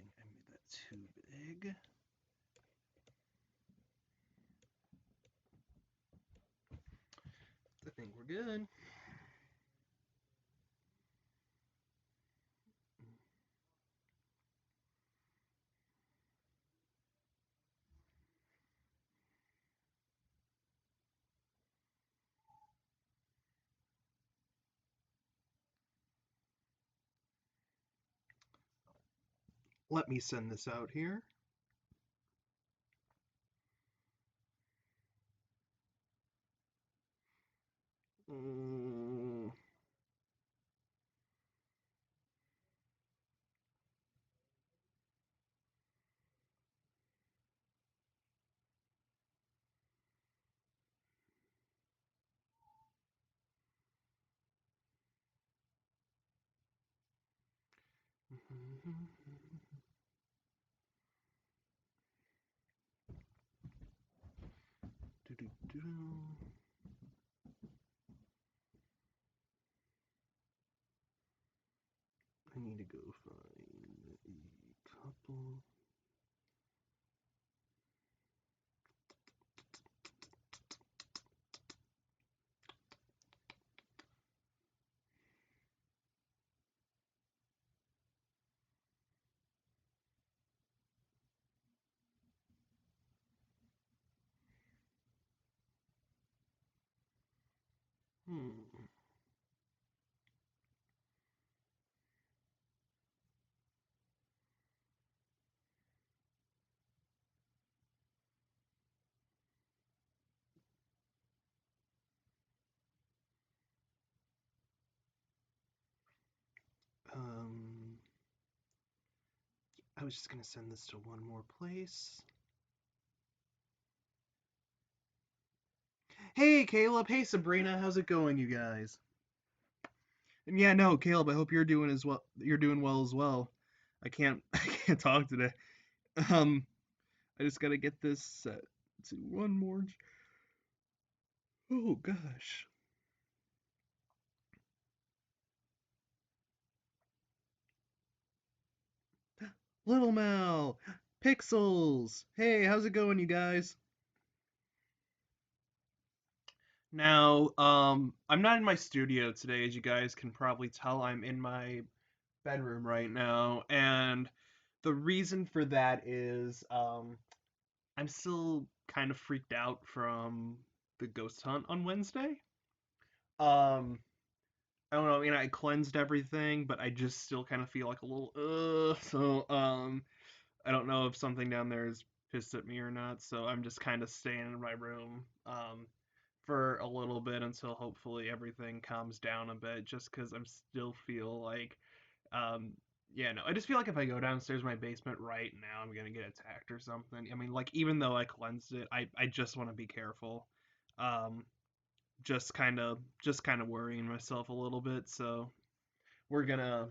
I made that too big. I think we're good. Let me send this out here. Mm. I need to go find a couple. Hmm. I was just gonna send this to one more place. Hey, Caleb. Hey, Sabrina. How's it going, you guys? And yeah, no, Caleb. I hope you're doing as well. You're doing well as well. I can't. I can't talk today. Um, I just gotta get this set to one more. Oh gosh. Little Mal, Pixels. Hey, how's it going, you guys? Now, I'm not in my studio today, as you guys can probably tell. I'm in my bedroom right now, and the reason for that is, I'm still kind of freaked out from the ghost hunt on Wednesday. Um, I don't know. I mean, I cleansed everything, but I just still kind of feel like a little So, I don't know if something down there is pissed at me or not. So I'm just kind of staying in my room, for a little bit until hopefully everything calms down a bit. Just because I'm still feel like, um, yeah, no, I just feel like if I go downstairs in my basement right now, I'm gonna get attacked or something. I mean, like even though I cleansed it, I just want to be careful. Um, just kind of worrying myself a little bit. So we're gonna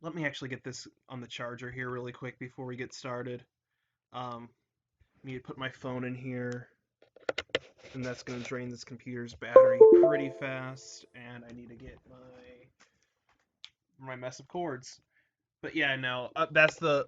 let me actually get this on the charger here really quick before we get started. Um, need to put my phone in here, and that's gonna drain this computer's battery pretty fast. And I need to get my mess of cords. But yeah, no, that's the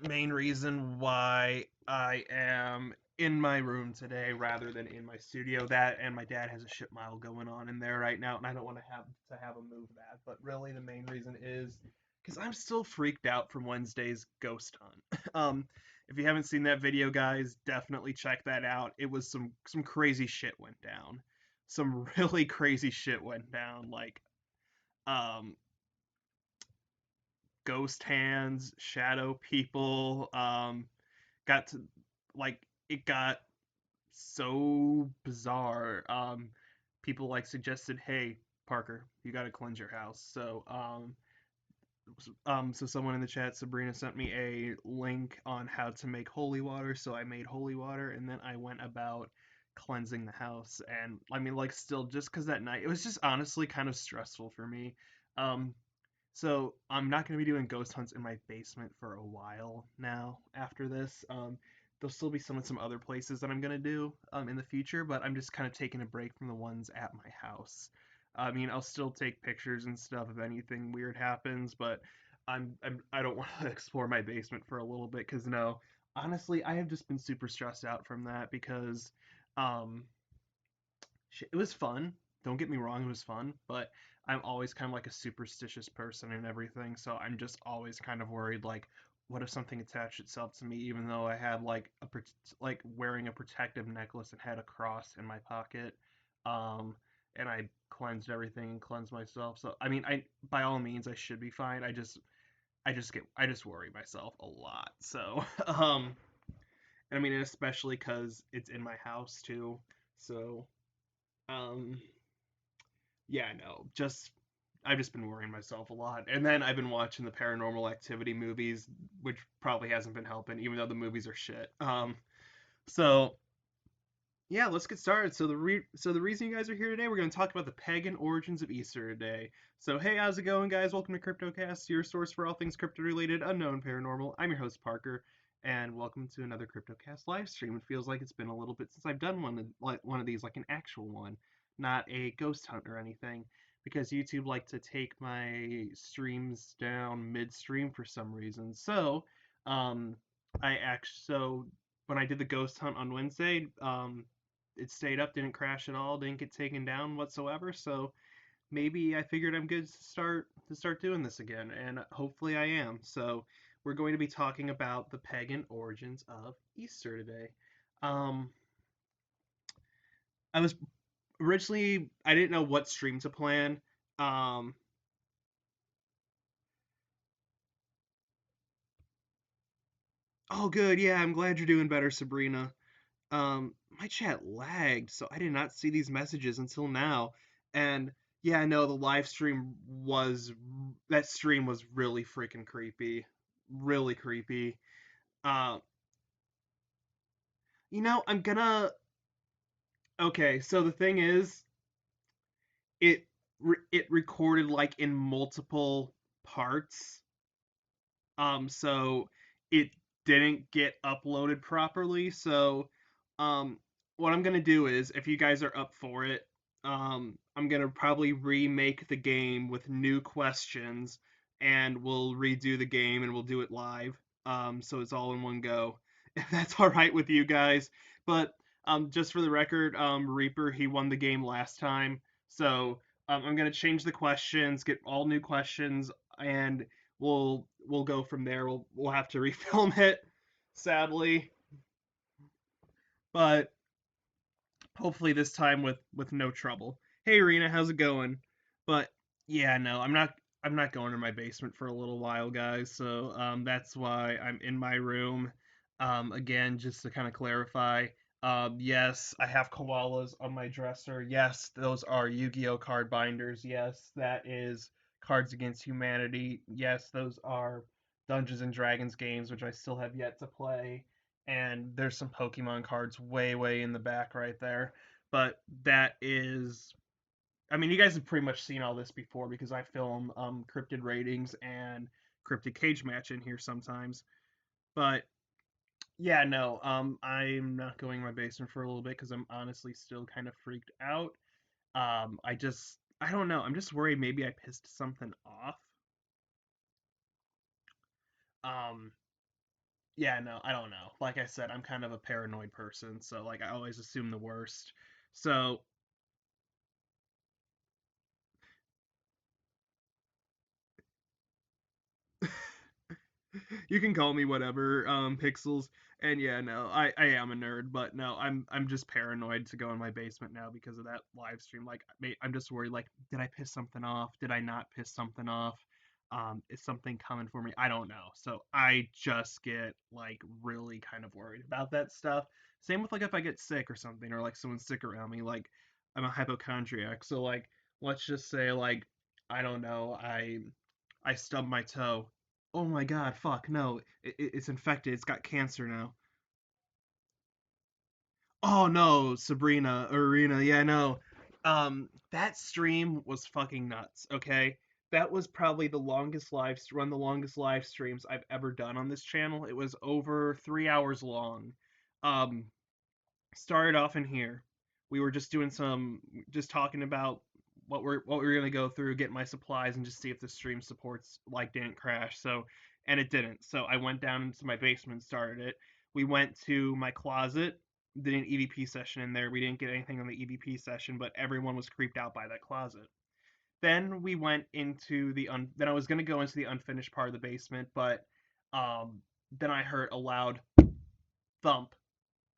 main reason why I am in my room today rather than in my studio. That and my dad has a ship mile going on in there right now, and I don't want to have him move that. But really, the main reason is because I'm still freaked out from Wednesday's ghost hunt. If you haven't seen that video, guys, definitely check that out. It was some crazy shit went down. Some really crazy shit went down. Like, um, ghost hands, shadow people. Got to like it got so bizarre. People like suggested, "Hey, Parker, you got to cleanse your house." So someone in the chat, Sabrina, sent me a link on how to make holy water. So I made holy water, and then I went about cleansing the house. And I mean, like, still, just because that night, it was just honestly kind of stressful for me. Um, so I'm not going to be doing ghost hunts in my basement for a while now after this. There'll still be some other places that I'm going to do in the future, but I'm just kind of taking a break from the ones at my house. I mean, I'll still take pictures and stuff if anything weird happens, but I don't want to explore my basement for a little bit because no, honestly, I have just been super stressed out from that because um it was fun. Don't get me wrong, it was fun, but I'm always kind of like a superstitious person and everything, so I'm just always kind of worried like what if something attached itself to me even though I had like like wearing a protective necklace and had a cross in my pocket. Um and I cleansed everything and cleansed myself. So I mean, I by all means I should be fine. I just worry myself a lot. So and I mean, especially cuz it's in my house too. So um yeah, no, just I've just been worrying myself a lot. And then I've been watching the Paranormal Activity movies, which probably hasn't been helping, even though the movies are shit. So yeah, let's get started. So the reason you guys are here today, we're going to talk about the pagan origins of Easter today. So hey, how's it going, guys? Welcome to Cryptocast, your source for all things crypto related, unknown, paranormal. I'm your host Parker, and welcome to another Cryptocast livestream. It feels like it's been a little bit since I've done one of these, like an actual one, not a ghost hunt or anything, because YouTube like to take my streams down midstream for some reason. Um, so when I did the ghost hunt on Wednesday, it stayed up, didn't crash at all, didn't get taken down whatsoever. So maybe I figured I'm good to start doing this again, and hopefully I am. So we're going to be talking about the pagan origins of Easter today. Um, I was originally I didn't know what stream to plan. Um, oh, good, yeah, I'm glad you're doing better, Sabrina. My chat lagged, so I did not see these messages until now. And yeah, no, the live stream was that stream was really freaking creepy. Really creepy. Uh, I'm gonna okay, so the thing is, it recorded like in multiple parts. So it didn't get uploaded properly. So, um, what I'm gonna do is, if you guys are up for it, I'm gonna probably remake the game with new questions, and we'll redo the game and we'll do it live. So it's all in one go, if that's all right with you guys. But just for the record, Reaper he won the game last time, so I'm gonna change the questions, get all new questions, and we'll go from there. We'll have to refilm it, sadly, but hopefully this time with no trouble. Hey Rena, how's it going? But yeah, no, I'm not going to my basement for a little while, guys. So that's why I'm in my room. Again, just to kind of clarify, yes, I have koalas on my dresser. Yes, those are Yu-Gi-Oh card binders. Yes, that is Cards Against Humanity. Yes, those are Dungeons and Dragons games, which I still have yet to play. And there's some Pokemon cards way in the back right there. But that is, I mean, you guys have pretty much seen all this before because I film cryptid ratings and cryptid cage match in here sometimes. But yeah, no, I'm not going in my basement for a little bit because I'm honestly still kind of freaked out. I don't know. I'm just worried maybe I pissed something off. Um, yeah, no, I don't know. Like I said, I'm kind of a paranoid person, so like I always assume the worst. So you can call me whatever, Pixels. And yeah, no, I am a nerd, but no, I'm just paranoid to go in my basement now because of that live stream. Like, I'm just worried. Like, did I piss something off? Did I not piss something off? Is something coming for me? I don't know. So I just get like really kind of worried about that stuff. Same with like if I get sick or something, or like someone's sick around me. Like, I'm a hypochondriac, so like let's just say like I don't know, I stubbed my toe. Oh my god, fuck, no. It's infected. It's got cancer now. Oh no, Sabrina, Arena, yeah, no. That stream was fucking nuts, okay? That was probably one of the longest live streams I've ever done on this channel. It was over 3 hours long. Started off in here. We were just talking about what we're gonna go through, get my supplies, and just see if the stream supports like didn't crash. So, and it didn't. So I went down into my basement, and started it. We went to my closet, did an EVP session in there. We didn't get anything on the EVP session, but everyone was creeped out by that closet. Then we went into then I was gonna go into the unfinished part of the basement, but um, then I heard a loud thump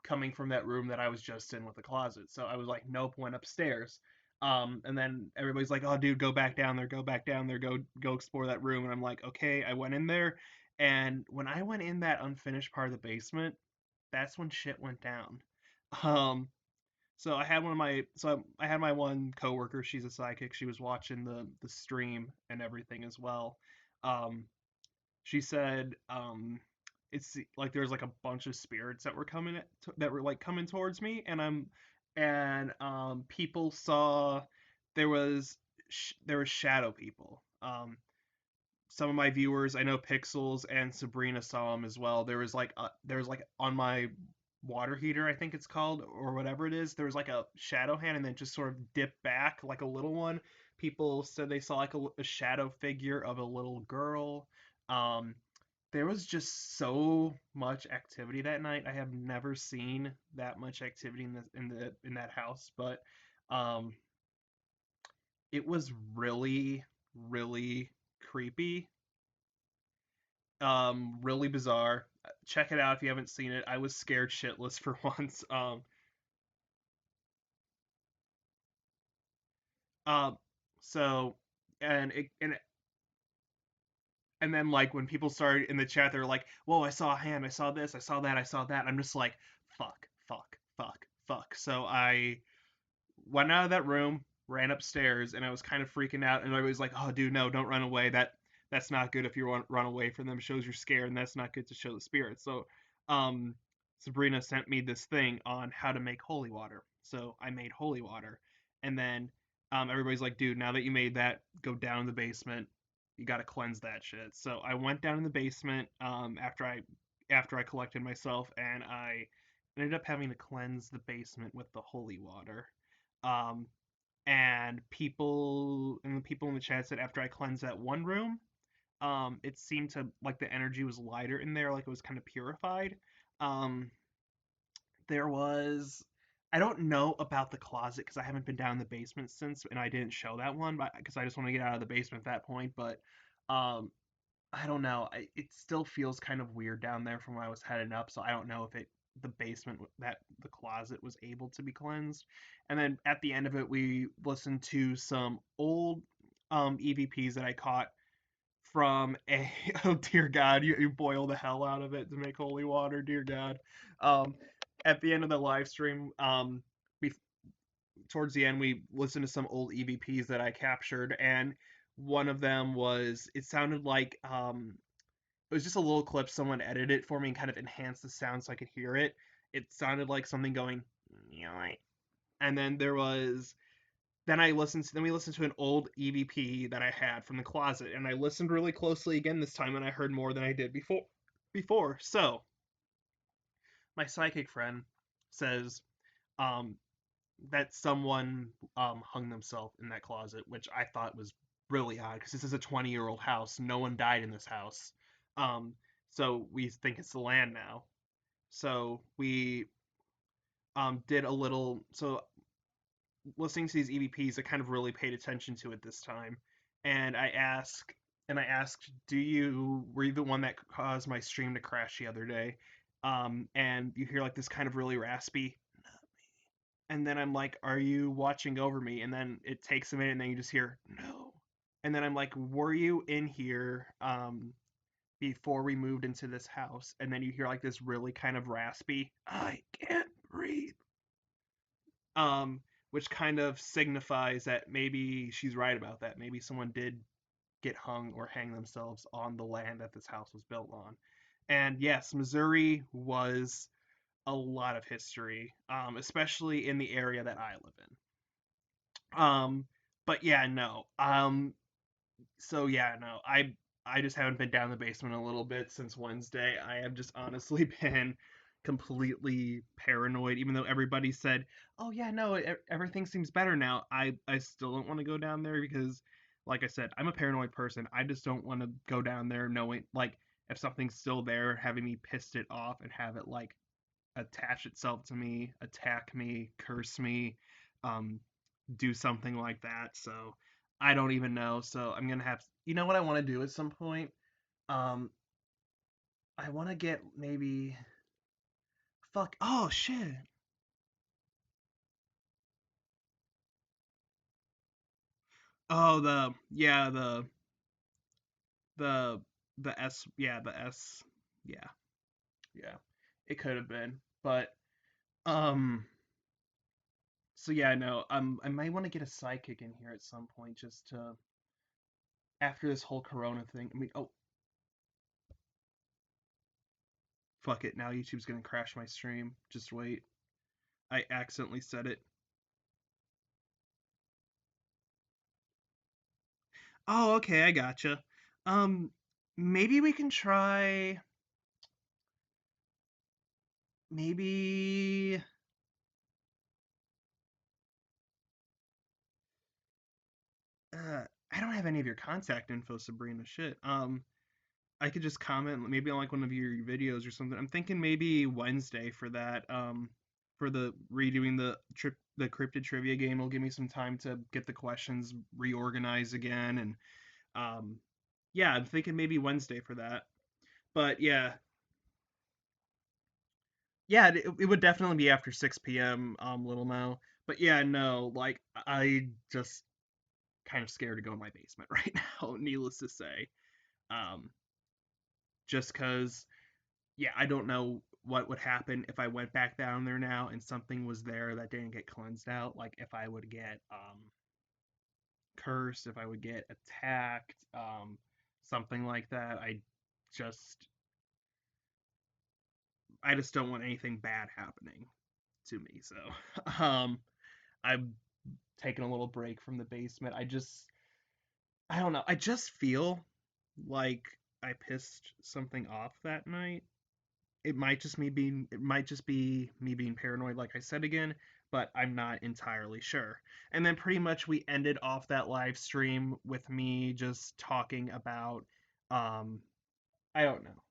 coming from that room that I was just in with the closet. So I was like, nope, went upstairs. And then everybody's like, oh, dude, go back down there, go back down there, go explore that room. And I'm like, okay. I went in there, and when I went in that unfinished part of the basement, that's when shit went down. Um, so I had my one coworker. She's a psychic. She was watching the stream and everything as well. Um, she said it's like there's like a bunch of spirits that were that were like coming towards me, and people saw there was there was shadow people. Some of my viewers, I know Pixels and Sabrina saw them as well. There was like on my water heater, I think it's called, or whatever it is. There was like a shadow hand, and then just sort of dipped back like a little one. People said they saw like a shadow figure of a little girl. Um, there was just so much activity that night. I have never seen that much activity in that house, but um, it was really really creepy, really bizarre. Check it out if you haven't seen it. I was scared shitless for once. Um, so and then like when people started in the chat, they're like, "Whoa, I saw a hand. I saw this. I saw that. I saw that." I'm just like, "Fuck, fuck, fuck, fuck." So I went out of that room, ran upstairs, and I was kind of freaking out. And everybody's like, "Oh, dude, no, don't run away. That's not good. If you run away from them, it shows you're scared, and that's not good to show the spirits." So, um, Sabrina sent me this thing on how to make holy water. So I made holy water, and then everybody's like, "Dude, now that you made that, go down in the basement. You got to cleanse that shit." So I went down in the basement after I collected myself, and I ended up having to cleanse the basement with the holy water. Um, and the people in the chat said after I cleansed that one room, it seemed to like the energy was lighter in there, like it was kind of purified. Um, there was I don't know about the closet because I haven't been down in the basement since, and I didn't show that one, but because I just want to get out of the basement at that point. But um, I don't know. It still feels kind of weird down there from when I was heading up, so I don't know if the basement that the closet was able to be cleansed. And then at the end of it, we listened to some old EVPs that I caught from a oh dear God, you boil the hell out of it to make holy water, dear God. Um, at the end of the live stream, we towards the end we listened to some old EVPs that I captured, and one of them was it sounded like it was just a little clip someone edited it for me and kind of enhanced the sound so I could hear it. It sounded like something going, and then then we listened to an old EVP that I had from the closet, and I listened really closely again this time, and I heard more than I did before. So my psychic friend says um, that someone hung themselves in that closet, which I thought was really odd because this is a 20-year-old house. No one died in this house. Um, so we think it's the land now. So we did a little. So listening to these EVPs, I kind of really paid attention to it this time, and I asked, "Do you were you the one that caused my stream to crash the other day?" And you hear like this kind of really raspy, and then I'm like, "Are you watching over me?" And then it takes a minute, and then you just hear no, and then I'm like, "Were you in here before we moved into this house?" And then you hear like this really kind of raspy, "I can't breathe." um, which kind of signifies that maybe she's right about that. Maybe someone did get hung or hang themselves on the land that this house was built on. And yes, Missouri was a lot of history, especially in the area that I live in. But yeah, no. So yeah, no. I just haven't been down the basement a little bit since Wednesday. I have just honestly been completely paranoid, even though everybody said, "Oh yeah, no, everything seems better now." I still don't want to go down there because, like I said, I'm a paranoid person. I just don't want to go down there knowing like if something's still there, having me pissed it off and have it like attach itself to me, attack me, curse me, um, do something like that. So I don't even know. So I'm gonna have, you know what I want to do at some point? Um, I want to get maybe fuck. Oh shit. Oh the the S the S yeah yeah it could have been, but um so yeah, no, I might want to get a sidekick in here at some point just to after this whole Corona thing. I mean, oh fuck it, now YouTube's gonna crash my stream. Just wait. I accidentally said it. Oh, okay, I gotcha. Um, maybe we can try. Maybe. I don't have any of your contact info, Sabrina. Shit. I could just comment maybe on like one of your videos or something. I'm thinking maybe Wednesday for that. For the redoing the cryptid trivia game, will give me some time to get the questions reorganized again, and um, yeah, I'm thinking maybe Wednesday for that. But yeah, yeah, it would definitely be after 6 p.m. Little Mo. But yeah, no, like I just kind of scared to go in my basement right now. Needless to say, um, just because yeah, I don't know what would happen if I went back down there now and something was there that didn't get cleansed out. Like if I would get cursed, if I would get attacked, something like that. Just I just don't want anything bad happening to me. So um I'm taking a little break from the basement. I don't know. I just feel like I pissed something off that night. It might just be me being paranoid like I said again, but I'm not entirely sure. And then pretty much we ended off that live stream with me just talking about um I don't know.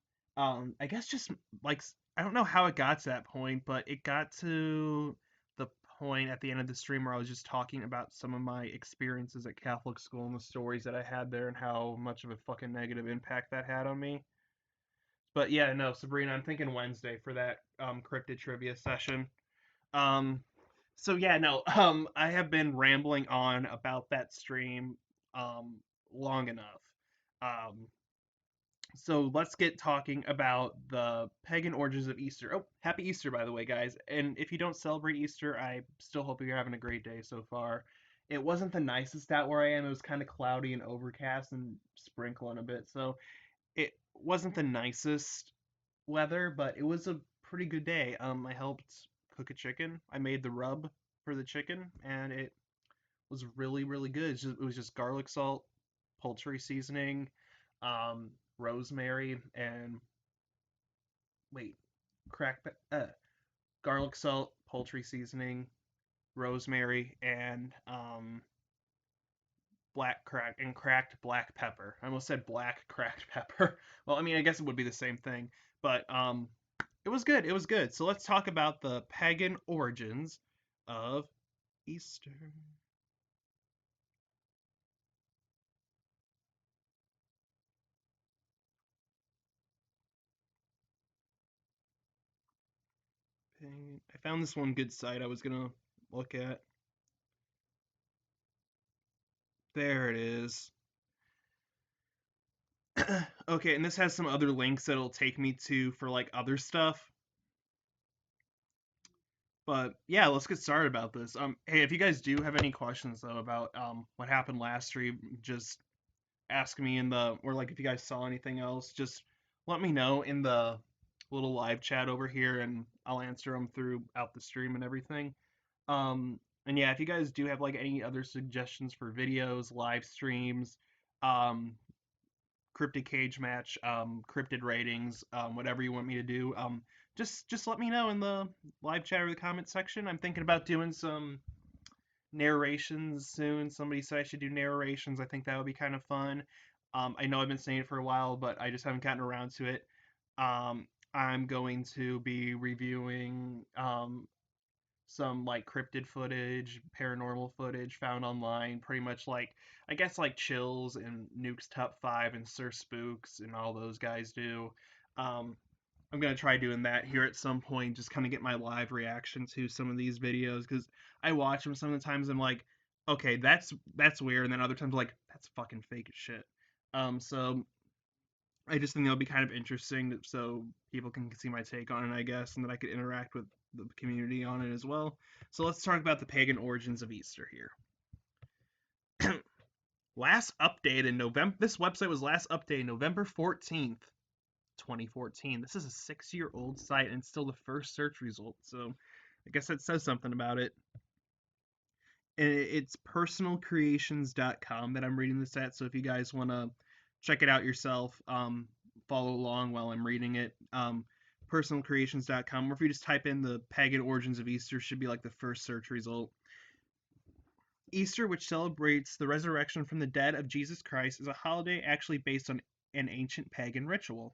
I guess just like I don't know how it got to that point, but it got to the point at the end of the stream where I was just talking about some of my experiences at Catholic school and the stories that I had there and how much of a fucking negative impact that had on me. But yeah, no, Sabrina, I'm thinking Wednesday for that cryptid trivia session. Um, so yeah, no, I have been rambling on about that stream um long enough. Um, so let's get talking about the pagan origins of Easter. Oh, happy Easter, by the way, guys. And if you don't celebrate Easter, I still hope you're having a great day so far. It wasn't the nicest out where I am. It was kind of cloudy and overcast and sprinkling a bit. So it wasn't the nicest weather, but it was a pretty good day. I helped cook a chicken. I made the rub for the chicken, and it was really, really good. It was just garlic salt, poultry seasoning, rosemary, and wait, crack garlic salt, poultry seasoning, rosemary, and cracked black pepper. I almost said black cracked pepper. Well, I mean, I guess it would be the same thing, but it was good. It was good. So let's talk about the pagan origins of Easter. I found this one good site I was gonna look at. There it is. Okay, and this has some other links that'll take me to for like other stuff. But yeah, let's get started about this. Hey, if you guys do have any questions though about what happened last stream, just ask me in the or like if you guys saw anything else, just let me know in the little live chat over here, and I'll answer them throughout the stream and everything. And yeah, if you guys do have like any other suggestions for videos, live streams, um, cryptid cage match, cryptid ratings, whatever you want me to do, just let me know in the live chat or the comment section. I'm thinking about doing some narrations soon. Somebody said I should do narrations. I think that would be kind of fun. I know I've been saying it for a while, but I just haven't gotten around to it. I'm going to be reviewing some like cryptid footage, paranormal footage found online, pretty much like I guess like Chills and Nuke's Top 5 and Sir Spooks and all those guys do. Um, I'm gonna try doing that here at some point, just kind of get my live reaction to some of these videos because I watch them some of the times. I'm like, okay, that's weird, and then other times like that's fucking fake as shit. So I just think that'll be kind of interesting, so people can see my take on it, I guess, and that I could interact with the community on it as well. So let's talk about the pagan origins of Easter here. Last update in November. This website was last updated November 14th, 2014. This is a 6-year-old site and it's still the first search result. So I guess that says something about it. And it's personalcreations.com that I'm reading this at. So if you guys want to check it out yourself, follow along while I'm reading it. Personalcreations.com, or if you just type in the pagan origins of Easter, should be like the first search result. Easter, which celebrates the resurrection from the dead of Jesus Christ, is a holiday actually based on an ancient pagan ritual.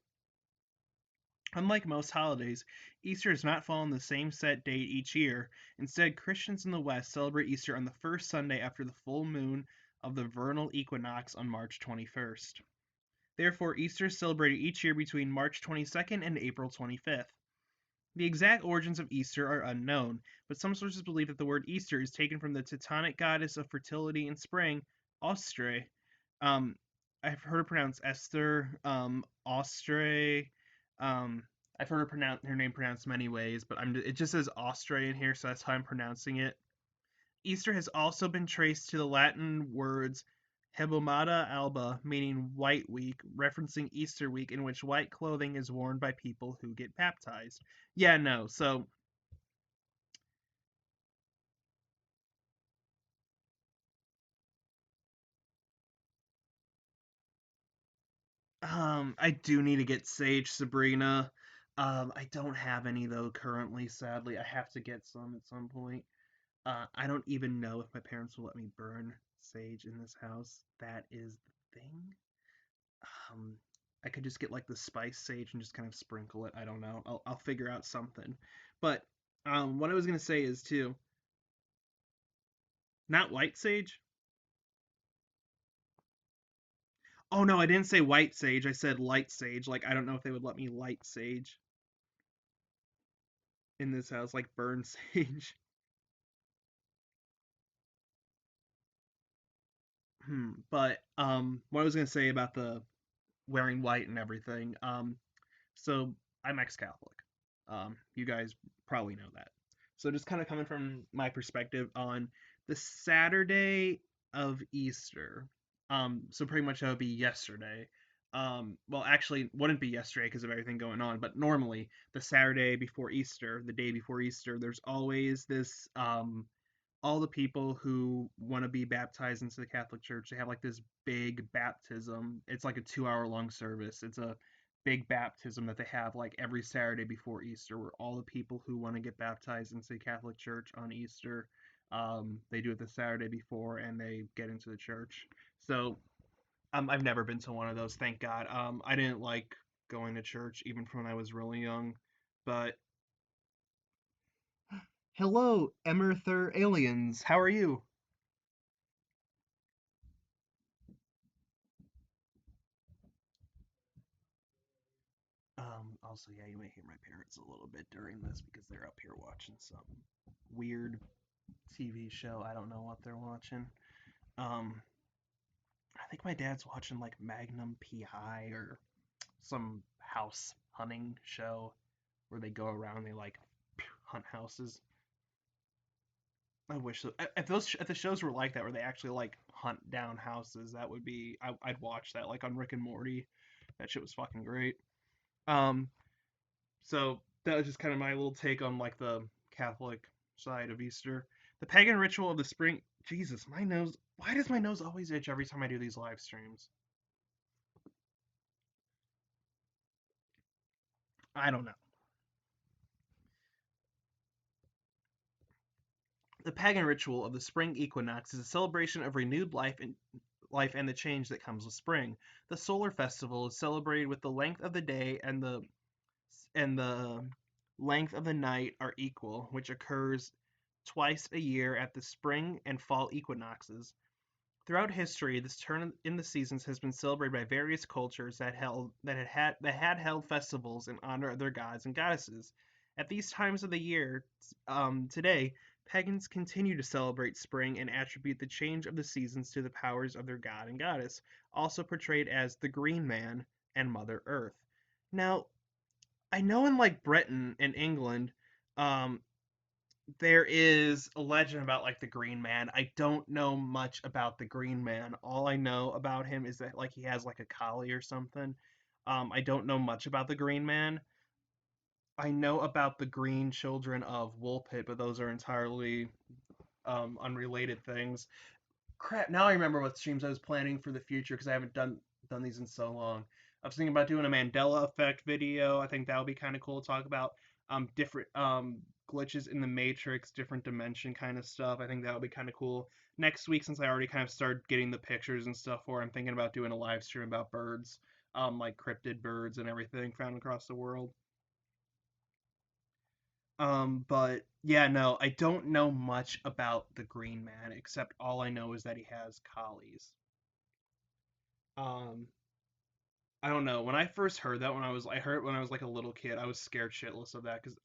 Unlike most holidays, Easter does not fall on the same set date each year. Instead, Christians in the West celebrate Easter on the first Sunday after the full moon of the vernal equinox on March 21st. Therefore, Easter is celebrated each year between March 22nd and April 25th. The exact origins of Easter are unknown, but some sources believe that the word Easter is taken from the Teutonic goddess of fertility and spring, Ostre. Um, I've heard her pronounced Esther, Ostre. Um, I've heard her name pronounced many ways, but it just says Ostre in here, so that's how I'm pronouncing it. Easter has also been traced to the Latin words Hebomada alba, meaning white week, referencing Easter week in which white clothing is worn by people who get baptized. Yeah, no. So, I do need to get Sage, Sabrina. I don't have any though currently, sadly. I have to get some at some point. I don't even know if my parents will let me burn sage in this house. That is the thing. Um, I could just get like the spice sage and just kind of sprinkle it. I don't know. I'll figure out something. But what I was gonna say is too, not white sage. Oh no, I didn't say white sage. I said light sage. Like I don't know if they would let me light sage in this house, like burn sage. But what I was gonna say about the wearing white and everything. So I'm ex-Catholic. You guys probably know that. So just kind of coming from my perspective on the Saturday of Easter. So pretty much that would be yesterday. Well, actually, wouldn't be yesterday because of everything going on. But normally, the Saturday before Easter, the day before Easter, there's always this all the people who want to be baptized into the Catholic Church, they have like this big baptism. It's like a 2 hour long service. It's a big baptism that they have like every Saturday before Easter, where all the people who want to get baptized into the Catholic Church on Easter, they do it the Saturday before and they get into the church. So I've never been to one of those, thank God. I didn't like going to church even from when I was really young, but hello, Emerther aliens. How are you? Also, yeah, you may hear my parents a little bit during this because they're up here watching some weird TV show. I don't know what they're watching. Um, I think my dad's watching like Magnum PI or some house hunting show where they go around and they like hunt houses. I wish so. If the shows were like that, where they actually like hunt down houses, that would be I'd watch that like on Rick and Morty. That shit was fucking great. Um, So that was just kind of my little take on like the Catholic side of Easter. The pagan ritual of the spring. Jesus, my nose. Why does my nose always itch every time I do these live streams? I don't know. The pagan ritual of the spring equinox is a celebration of renewed life and the change that comes with spring. The solar festival is celebrated with the length of the day and the length of the night are equal, which occurs twice a year at the spring and fall equinoxes. Throughout history, this turn in the seasons has been celebrated by various cultures that had held festivals in honor of their gods and goddesses. At these times of the year, today, pagans continue to celebrate spring and attribute the change of the seasons to the powers of their god and goddess, also portrayed as the Green Man and Mother Earth. Now, I know in like Britain and England, um, there is a legend about like the Green Man. I don't know much about the Green Man. All I know about him is that like he has like a collie or something. I don't know much about the Green Man. I know about the Green Children of Woolpit, but those are entirely unrelated things. Crap, now I remember what streams I was planning for the future because I haven't done these in so long. I was thinking about doing a Mandela effect video. I think that would be kind of cool to talk about different glitches in the matrix, different dimension kind of stuff. I think that would be kind of cool. Next week, since I already kind of started getting the pictures and stuff for, I'm thinking about doing a live stream about birds, like cryptid birds and everything found across the world. But yeah, no, I don't know much about the Green Man except all I know is that he has collies. Um, I don't know. When I first heard that, I heard it when I was like a little kid, I was scared shitless of that because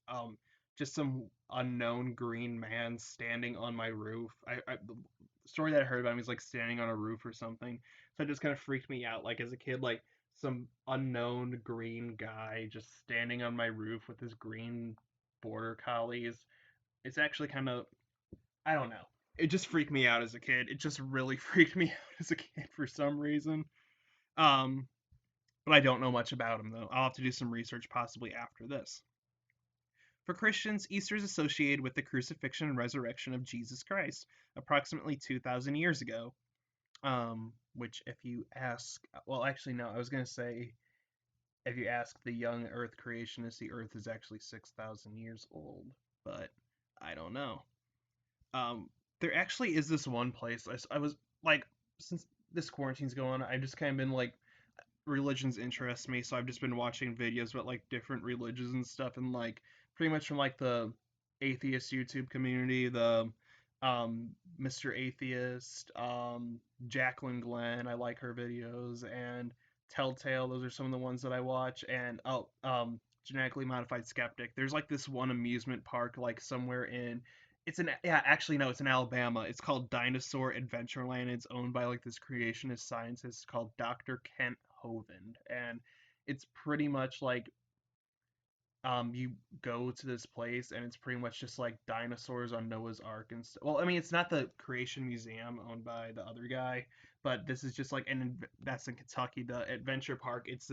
just some unknown green man standing on my roof. The story that I heard about him was like standing on a roof or something, so it just kind of freaked me out. Like as a kid, like some unknown green guy just standing on my roof with his green border collies. It's actually kind of, I don't know. It just freaked me out as a kid. It just really freaked me out as a kid for some reason. Um, but I don't know much about him though. I'll have to do some research possibly after this. For Christians, Easter is associated with the crucifixion and resurrection of Jesus Christ, approximately 2,000 years ago. Which, if you ask, well, actually, no, I was going to say, if you ask the young Earth creationists, the Earth is actually 6,000 years old, but I don't know. Um, there actually is this one place I was like, since this quarantine's going on, I've just kind of been like, religions interest me, so I've just been watching videos about like different religions and stuff, and like pretty much from like the atheist YouTube community, the Mr. Atheist, Jacqueline Glenn, I like her videos, and Telltale, those are some of the ones that I watch, and Genetically Modified Skeptic. There's like this one amusement park like somewhere in it's an yeah, actually no, it's in Alabama. It's called Dinosaur Adventureland. It's owned by like this creationist scientist called Dr. Kent Hovind, and it's pretty much like you go to this place and it's pretty much just like dinosaurs on Noah's Ark and stuff. Well, I mean, it's not the Creation Museum owned by the other guy, but this is just like that's in Kentucky, the Adventure Park. It's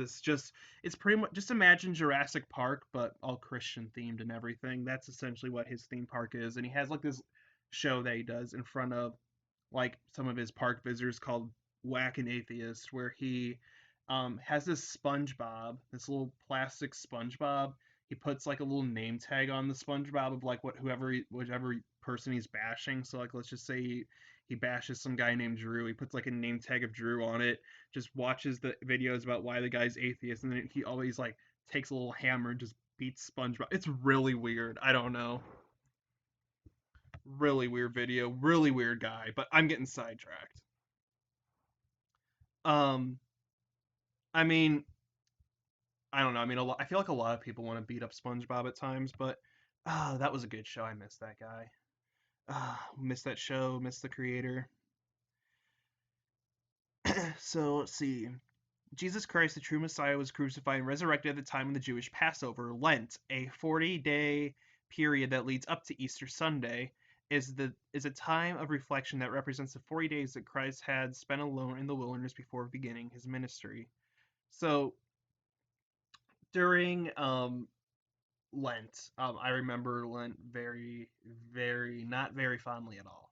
pretty much just imagine Jurassic Park but all Christian themed and everything. That's essentially what his theme park is, and he has like this show that he does in front of like some of his park visitors called Whack an Atheist, where he has this SpongeBob, this little plastic SpongeBob. He puts like a little name tag on the SpongeBob of like whichever person he's bashing. So like let's just say he bashes some guy named Drew. He puts like a name tag of Drew on it. Just watches the videos about why the guy's atheist, and then he always like takes a little hammer and just beats SpongeBob. It's really weird. I don't know. Really weird video. Really weird guy. But I'm getting sidetracked. Um, I mean, I don't know. I mean, I feel like a lot of people want to beat up SpongeBob at times, but that was a good show. I miss that guy. Miss that show. Miss the creator. So let's see. Jesus Christ, the true Messiah, was crucified and resurrected at the time of the Jewish Passover. Lent, a 40-day period that leads up to Easter Sunday, is a time of reflection that represents the 40 days that Christ had spent alone in the wilderness before beginning his ministry. So during Lent. I remember Lent very, not very fondly at all.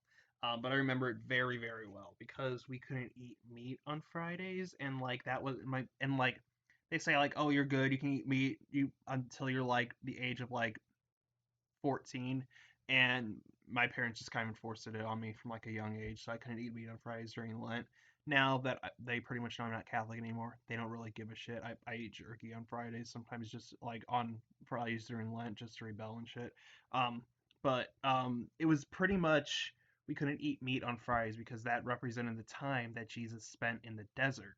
But I remember it very, very well because we couldn't eat meat on Fridays, and like that was and like they say like, oh, you're good, you can eat meat you until you're like the age of like 14, and my parents just kind of enforced it on me from like a young age, so I couldn't eat meat on Fridays during Lent. Now that they pretty much know I'm not Catholic anymore, they don't really give a shit. I eat jerky on Fridays, sometimes just like on Fridays during Lent, just to rebel and shit. Um, but it was pretty much we couldn't eat meat on Fridays because that represented the time that Jesus spent in the desert.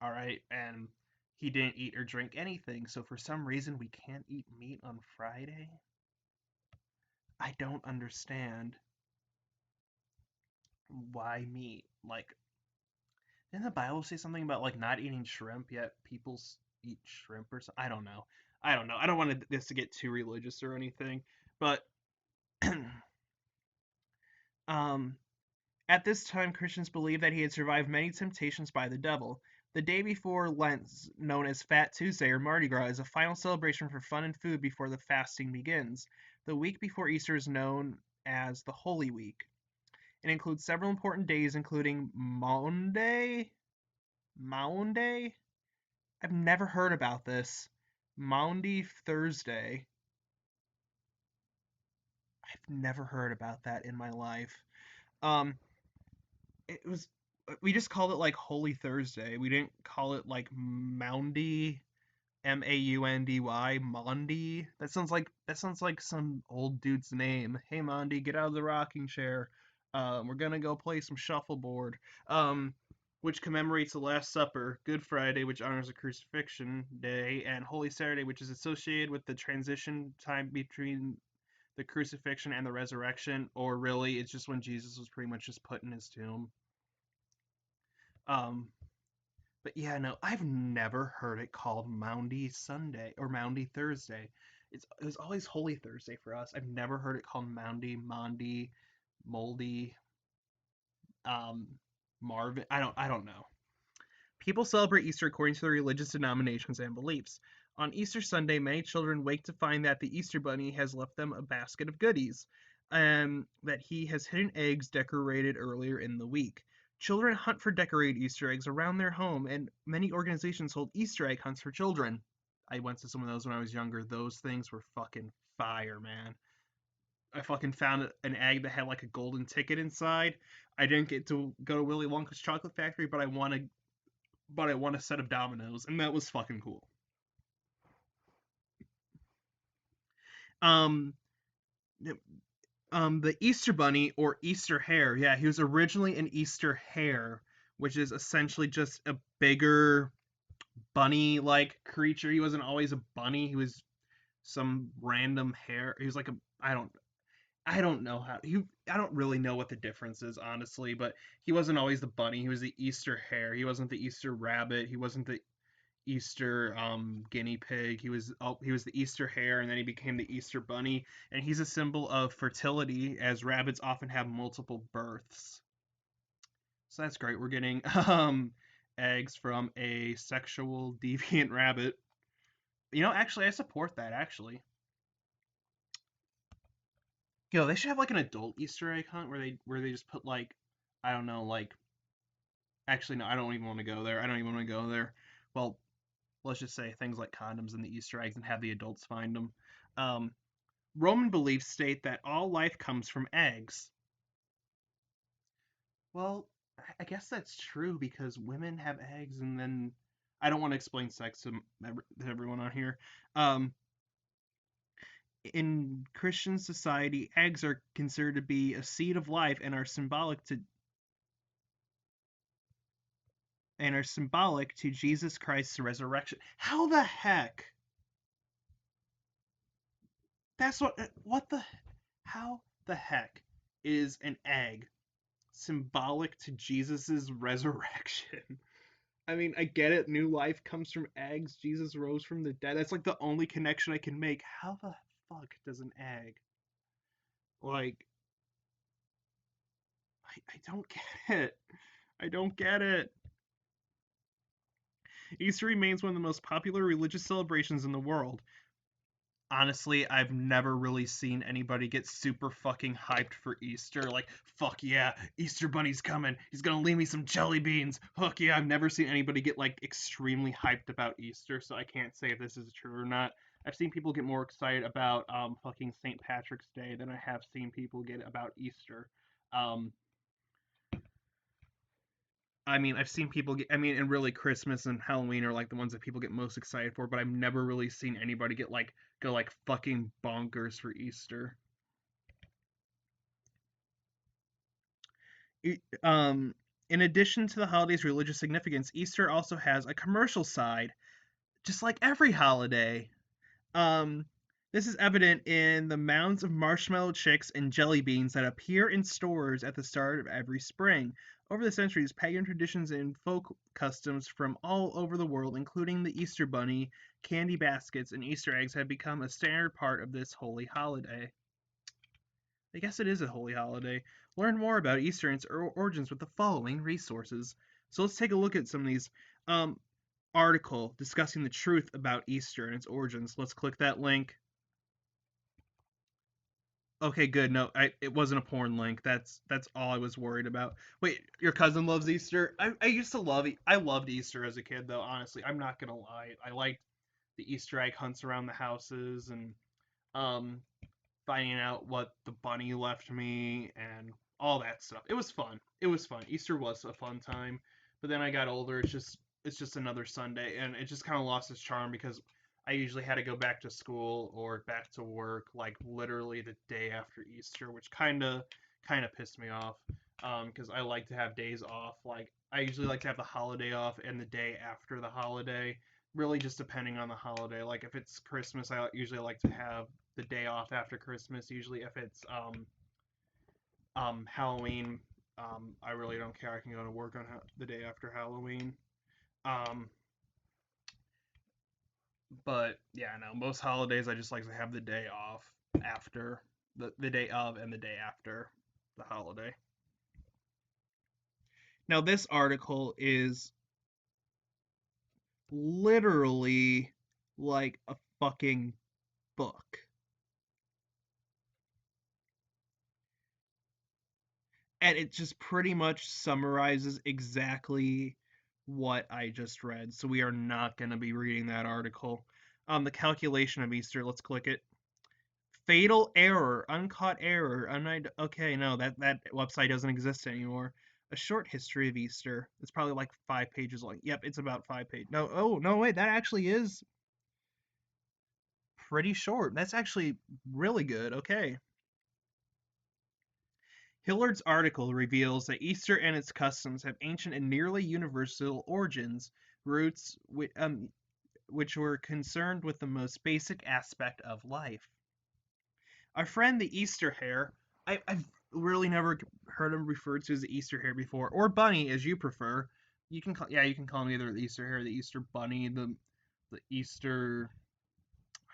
All right, and he didn't eat or drink anything, so for some reason we can't eat meat on Friday. I don't understand why meat. Like, didn't the Bible say something about like not eating shrimp yet people eat shrimp or something? I don't know. I don't know. I don't want this to get too religious or anything, but um, at this time, Christians believed that he had survived many temptations by the devil. The day before Lent, known as Fat Tuesday or Mardi Gras, is a final celebration for fun and food before the fasting begins. The week before Easter is known as the Holy Week. It includes several important days, including Maundy. Maundy? I've never heard about this. Maundy Thursday. I've never heard about that in my life. Um, it was we just called it like Holy Thursday. We didn't call it like Maundy, Maundy, Mondi. That sounds like some old dude's name. Hey Mondi, get out of the rocking chair. We're gonna go play some shuffleboard. Um, which commemorates the Last Supper, Good Friday, which honors the Crucifixion Day, and Holy Saturday, which is associated with the transition time between the crucifixion and the resurrection, or really, it's just when Jesus was pretty much just put in his tomb. Um, but yeah, no, I've never heard it called Moundy Sunday or Moundy Thursday. It was always Holy Thursday for us. I've never heard it called Moundy, Mondi, Moldy, um, Marvin. I don't know. People celebrate Easter according to their religious denominations and beliefs. On Easter Sunday, many children wake to find that the Easter Bunny has left them a basket of goodies, and that he has hidden eggs decorated earlier in the week. Children hunt for decorated Easter eggs around their home, and many organizations hold Easter egg hunts for children. I went to some of those when I was younger. Those things were fucking fire, man. I fucking found an egg that had like a golden ticket inside. I didn't get to go to Willy Wonka's chocolate factory, but I won a set of dominoes, and that was fucking cool. Um, the Easter Bunny or Easter Hare, yeah, he was originally an Easter Hare, which is essentially just a bigger bunny-like creature. He wasn't always a bunny. He was some random hare. He was like a I don't know how he I don't really know what the difference is honestly, but he wasn't always the bunny. He was the Easter hare. He wasn't the Easter rabbit. He wasn't the Easter guinea pig. He was the Easter hare, and then he became the Easter bunny. And he's a symbol of fertility, as rabbits often have multiple births. So that's great. We're getting eggs from a sexual deviant rabbit. Actually, I support that. Actually, they should have like an adult Easter egg hunt where they just put like I don't know, like actually no, I don't even want to go there. I don't even want to go there. Well, let's just say things like condoms and the Easter eggs and have the adults find them. Um, Roman beliefs state that all life comes from eggs. Well, I guess that's true because women have eggs, and then I don't want to explain sex to everyone on here. Um, in Christian society, eggs are considered to be a seed of life and are symbolic to Jesus Christ's resurrection. How the heck? That's what the how the heck is an egg symbolic to Jesus's resurrection? I mean, I get it. New life comes from eggs. Jesus rose from the dead. That's like the only connection I can make. How the fuck does an egg like I don't get it. I don't get it. Easter remains one of the most popular religious celebrations in the world. Honestly, I've never really seen anybody get super fucking hyped for Easter. Like, fuck yeah, Easter Bunny's coming. He's gonna leave me some jelly beans. Fuck yeah, I've never seen anybody get like extremely hyped about Easter, so I can't say if this is true or not. I've seen people get more excited about fucking St. Patrick's Day than I have seen people get about Easter. Um, I mean, I've seen people get. I mean, and really, Christmas and Halloween are like the ones that people get most excited for. But I've never really seen anybody get like go like fucking bonkers for Easter. In addition to the holiday's religious significance, Easter also has a commercial side, just like every holiday. Um, this is evident in the mounds of marshmallow chicks and jelly beans that appear in stores at the start of every spring. Over the centuries, pagan traditions and folk customs from all over the world, including the Easter bunny, candy baskets, and Easter eggs, have become a standard part of this holy holiday. I guess it is a holy holiday. Learn more about Easter and its origins with the following resources. So let's take a look at some of these. Um, Article discussing the truth about Easter and its origins. Let's click that link. Okay, good. No, it wasn't a porn link. That's all I was worried about. Wait, your cousin loves Easter? I used to love I loved Easter as a kid though, honestly. I'm not gonna lie. I liked the Easter egg hunts around the houses and um finding out what the bunny left me and all that stuff. It was fun. It was fun. Easter was a fun time. But then I got older. It's just another Sunday, and it just kind of lost its charm because I usually had to go back to school or back to work like literally the day after Easter, which kind of pissed me off. Because I like to have days off. Like I usually like to have the holiday off and the day after the holiday. Really, just depending on the holiday. Like if it's Christmas, I usually like to have the day off after Christmas. Usually, if it's Halloween, I really don't care. I can go to work on the day after Halloween. Um, but yeah, no, most holidays I just like to have the day off after the day of and the day after the holiday. Now, this article is literally like a fucking book. And it just pretty much summarizes exactly what I just read. So we are not going to be reading that article. The calculation of Easter. Let's click it. Fatal error, uncaught error. Okay, no, that website doesn't exist anymore. A short history of Easter. It's probably like 5 pages long. Yep, it's about 5 pages. No, oh no, wait, that actually is pretty short. That's actually really good. Okay. Hillard's article reveals that Easter and its customs have ancient and nearly universal origins, roots which were concerned with the most basic aspect of life. Our friend the Easter hare, I've really never heard him referred to as the Easter hare before, or bunny as you prefer. You can call him either the Easter hare, the Easter bunny, the Easter,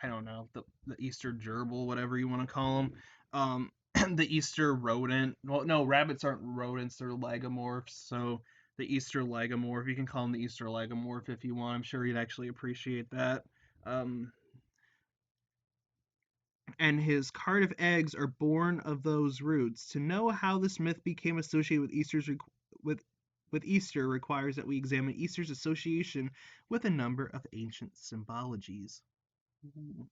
I don't know, the Easter gerbil, whatever you want to call them. The Easter rodent. Well, no, rabbits aren't rodents; they're lagomorphs. So the Easter lagomorph. You can call him the Easter lagomorph if you want. I'm sure he'd actually appreciate that. Um, and his cart of eggs are born of those roots. To know how this myth became associated with with Easter requires that we examine Easter's association with a number of ancient symbologies. Ooh.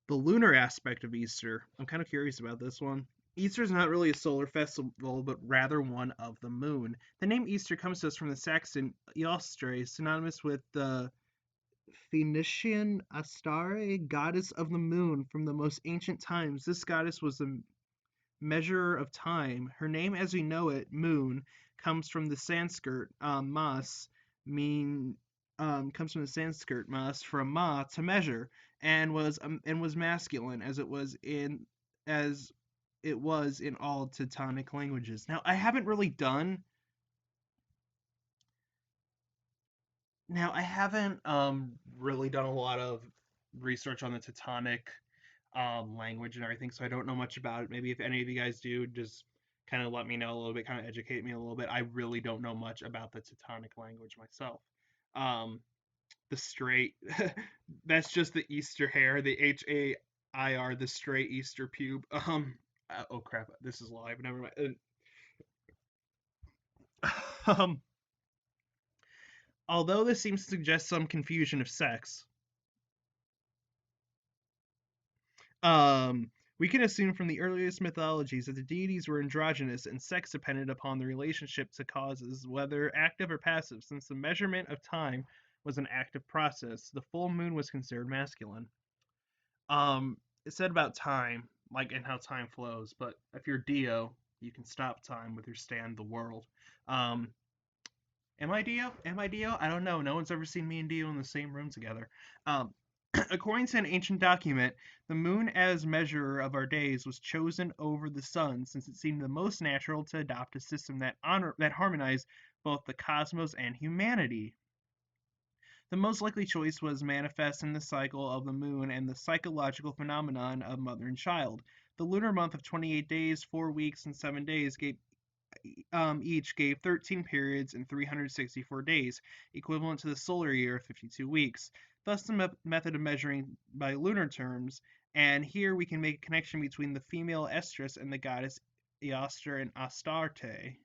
The lunar aspect of Easter. I'm kind of curious about this one. Easter is not really a solar festival, but rather one of the moon. The name Easter comes to us from the Saxon Eostre, synonymous with the Phoenician Astarte, goddess of the moon from the most ancient times. This goddess was the measurer of time. Her name, as we know it, moon, comes from the Sanskrit mas, mean comes from the Sanskrit mas from ma to measure, and was masculine as it was in all Teutonic languages. Now, I haven't really done a lot of research on the Teutonic language and everything, so I don't know much about it. Maybe if any of you guys do, just kind of let me know a little bit, kind of educate me a little bit. I really don't know much about the Teutonic language myself. Um, the straight, that's just the Easter hair, the Hair, the straight Easter pube. Oh crap, this is live. Never mind. Um, although this seems to suggest some confusion of sex, We can assume from the earliest mythologies that the deities were androgynous and sex dependent upon the relationship to causes, whether active or passive, since the measurement of time was an active process. The full moon was considered masculine. Um, it said about time, like and how time flows, but if you're Dio, you can stop time with your stand the world. Um, am I Dio? Am I Dio? I don't know. No one's ever seen me and Dio in the same room together. Um, according to an ancient document, the moon as measurer of our days was chosen over the sun since it seemed the most natural to adopt a system that harmonized both the cosmos and humanity. The most likely choice was manifest in the cycle of the moon and the psychological phenomenon of mother and child. The lunar month of 28 days, 4 weeks, and 7 days each gave 13 periods and 364 days, equivalent to the solar year of 52 weeks. Thus, the method of measuring by lunar terms, and here we can make a connection between the female Estrus and the goddess Eostre and Astarte.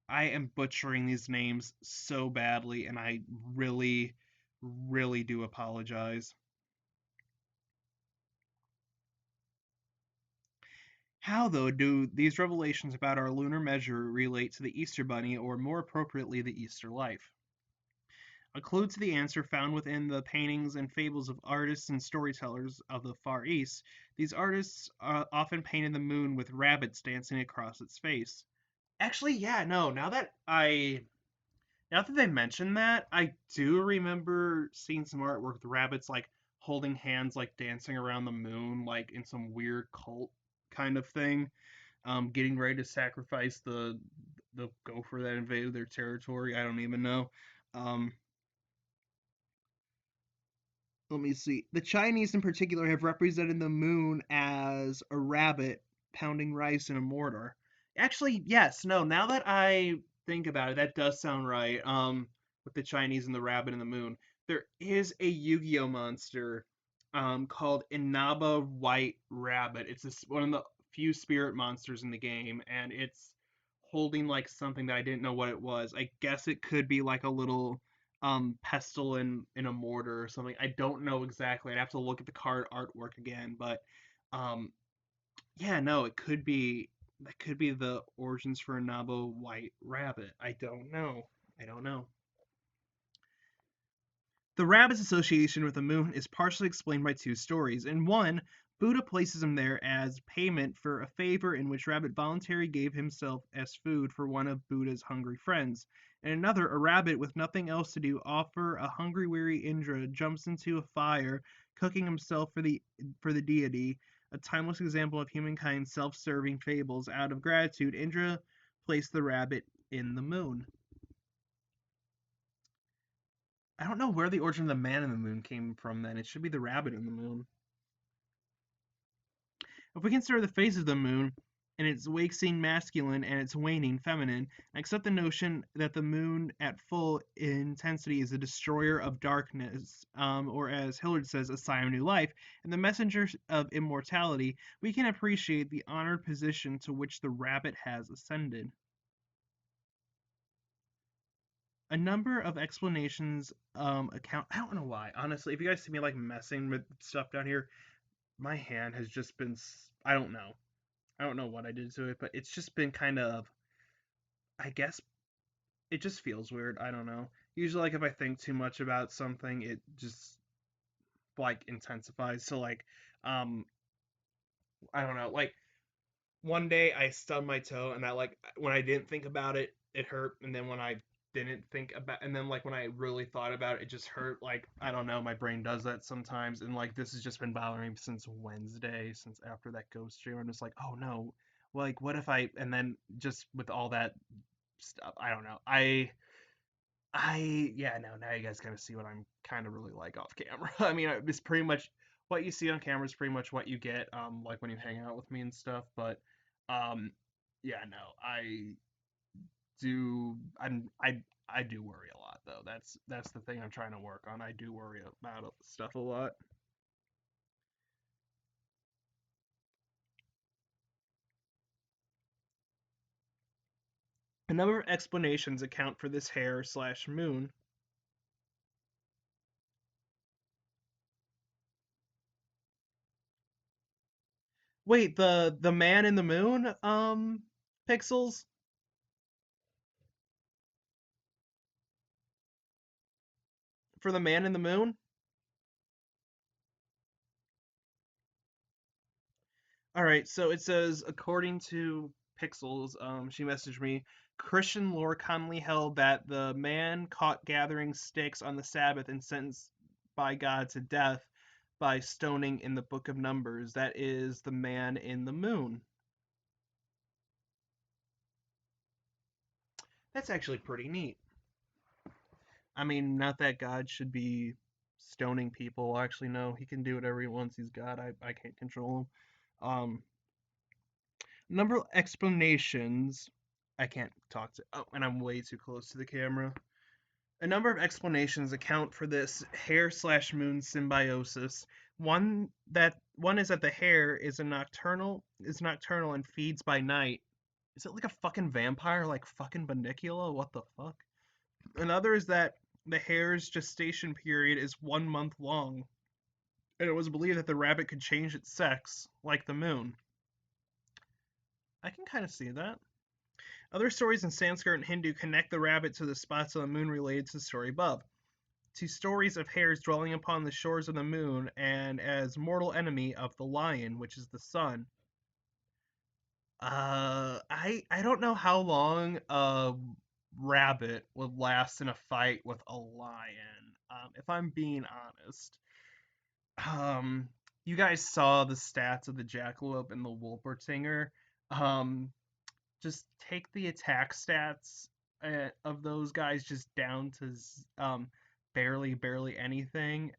I am butchering these names so badly, and I really, really do apologize. How, though, do these revelations about our lunar measure relate to the Easter Bunny, or more appropriately, the Easter life? A clue to the answer found within the paintings and fables of artists and storytellers of the Far East. These artists often painted the moon with rabbits dancing across its face. Actually, yeah, no, now that they mention that, I do remember seeing some artwork with rabbits like holding hands, like dancing around the moon, like in some weird cult kind of thing, getting ready to sacrifice the gopher that invaded their territory. I don't even know. Um, let me see. The Chinese in particular have represented the moon as a rabbit pounding rice in a mortar. Actually, yes, no, now that I think about it, that does sound right. With the Chinese and the rabbit and the moon. There is a Yu-Gi-Oh monster called Inaba White Rabbit. It's one of the few spirit monsters in the game, and it's holding like something that I didn't know what it was. I guess it could be like a little pestle in a mortar or something. I don't know exactly. I'd have to look at the card artwork again, but um yeah, no, it could be that could be the origins for a Nabo White Rabbit. I don't know. I don't know. The rabbit's association with the moon is partially explained by two stories. In one, Buddha places him there as payment for a favor in which Rabbit voluntarily gave himself as food for one of Buddha's hungry friends. In another, a rabbit with nothing else to do offer a hungry weary Indra jumps into a fire, cooking himself for the deity, a timeless example of humankind's self-serving fables. Out of gratitude, Indra placed the rabbit in the moon. I don't know where the origin of the man in the moon came from then. It should be the rabbit in the moon. If we consider the phase of the moon and its waxing masculine and its waning feminine, and accept the notion that the moon at full intensity is a destroyer of darkness, or as Hillard says, a sign of new life, and the messenger of immortality, we can appreciate the honored position to which the rabbit has ascended. A number of explanations account. I don't know why. Honestly, if you guys see me like messing with stuff down here, my hand has just been. I don't know. I don't know what I did to it, but it's just been kind of. I guess it just feels weird. I don't know. Usually, like if I think too much about something, it just like intensifies. So like, um, I don't know. Like one day I stubbed my toe, and I like when I didn't think about it, it hurt, and then when I didn't think about, and then like when I really thought about it, it just hurt. Like I don't know, my brain does that sometimes, and like this has just been bothering me since Wednesday, since after that ghost stream. I'm just like, oh no, like what if I, and then just with all that stuff, I don't know. Yeah, no, now you guys kind of see what I'm kind of really like off camera. I mean, it's pretty much what you see on camera is pretty much what you get, like when you hang out with me and stuff. But, um, yeah, no, do, I'm, I do worry a lot though. That's the thing I'm trying to work on. I do worry about stuff a lot. A number of explanations account for this hair slash moon. Wait, the man in the moon pixels for the man in the moon? All right, so it says according to Pixels, she messaged me. Christian lore commonly held that the man caught gathering sticks on the Sabbath and sentenced by God to death by stoning in the Book of Numbers. That is the man in the moon. That's actually pretty neat. I mean, not that God should be stoning people. Actually, no, he can do whatever he wants. He's God. I can't control him. Number of explanations. I can't talk to. Oh, and I'm way too close to the camera. A number of explanations account for this hare slash moon symbiosis. One is that the hare is nocturnal and feeds by night. Is it like a fucking vampire, like fucking Bunnicula? What the fuck? Another is that the hare's gestation period is 1 month long, and it was believed that the rabbit could change its sex, like the moon. I can kind of see that. Other stories in Sanskrit and Hindu connect the rabbit to the spots on the moon related to the story above, to stories of hares dwelling upon the shores of the moon and as mortal enemy of the lion, which is the sun. I don't know how long a rabbit would last in a fight with a lion. If I'm being honest, um, you guys saw the stats of the jackalope and the wolpertinger. Um, just take the attack stats of those guys just down to barely anything.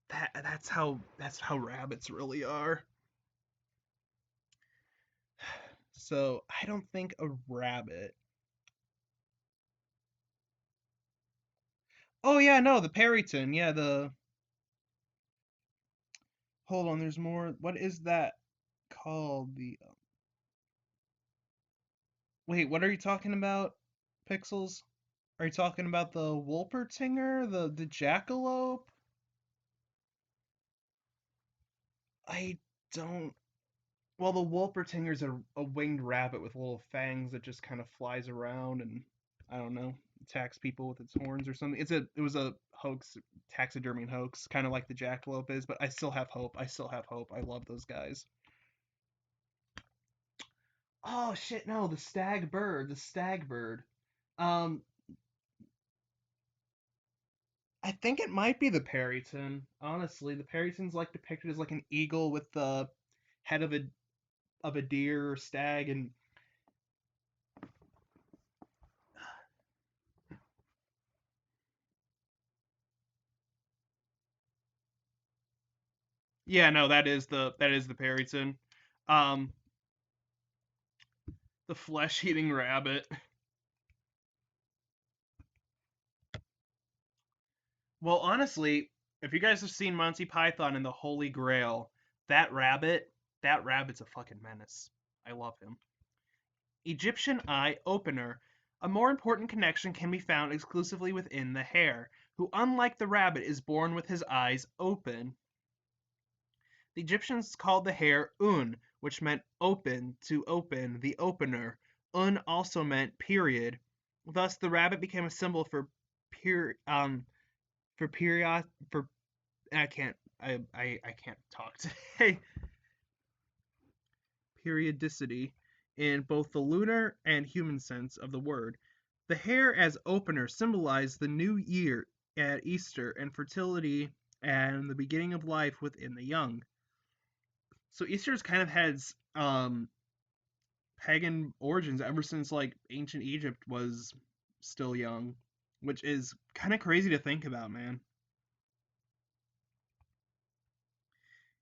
That's how rabbits really are. So I don't think a rabbit. Oh yeah, no, the Periton. Yeah, the hold on. There's more. What is that called? The wait. What are you talking about? Pixels? Are you talking about the Wolpertinger? The jackalope? I don't. Well, the Wolpertinger's a winged rabbit with little fangs that just kind of flies around and I don't know, attacks people with its horns or something. It was a hoax, taxidermy hoax, kind of like the jackalope is. But I still have hope. I still have hope. I love those guys. Oh shit! No, the stag bird. The stag bird. Um, I think it might be the Periton. Honestly, the Periton's like depicted as like an eagle with the head of a deer or stag, and yeah, no, that is the Periton. Um, the flesh-eating rabbit. Well, honestly, if you guys have seen Monty Python and the Holy Grail, that rabbit, that rabbit's a fucking menace. I love him. Egyptian eye opener. A more important connection can be found exclusively within the hare, who, unlike the rabbit, is born with his eyes open. The Egyptians called the hare Un, which meant open, to open, the opener. Un also meant period. Thus, the rabbit became a symbol for period for I can't talk today. Periodicity in both the lunar and human sense of the word. The hare as opener symbolized the new year at Easter and fertility and the beginning of life within the young. So Easter's kind of has pagan origins ever since like ancient Egypt was still young, which is kind of crazy to think about, man.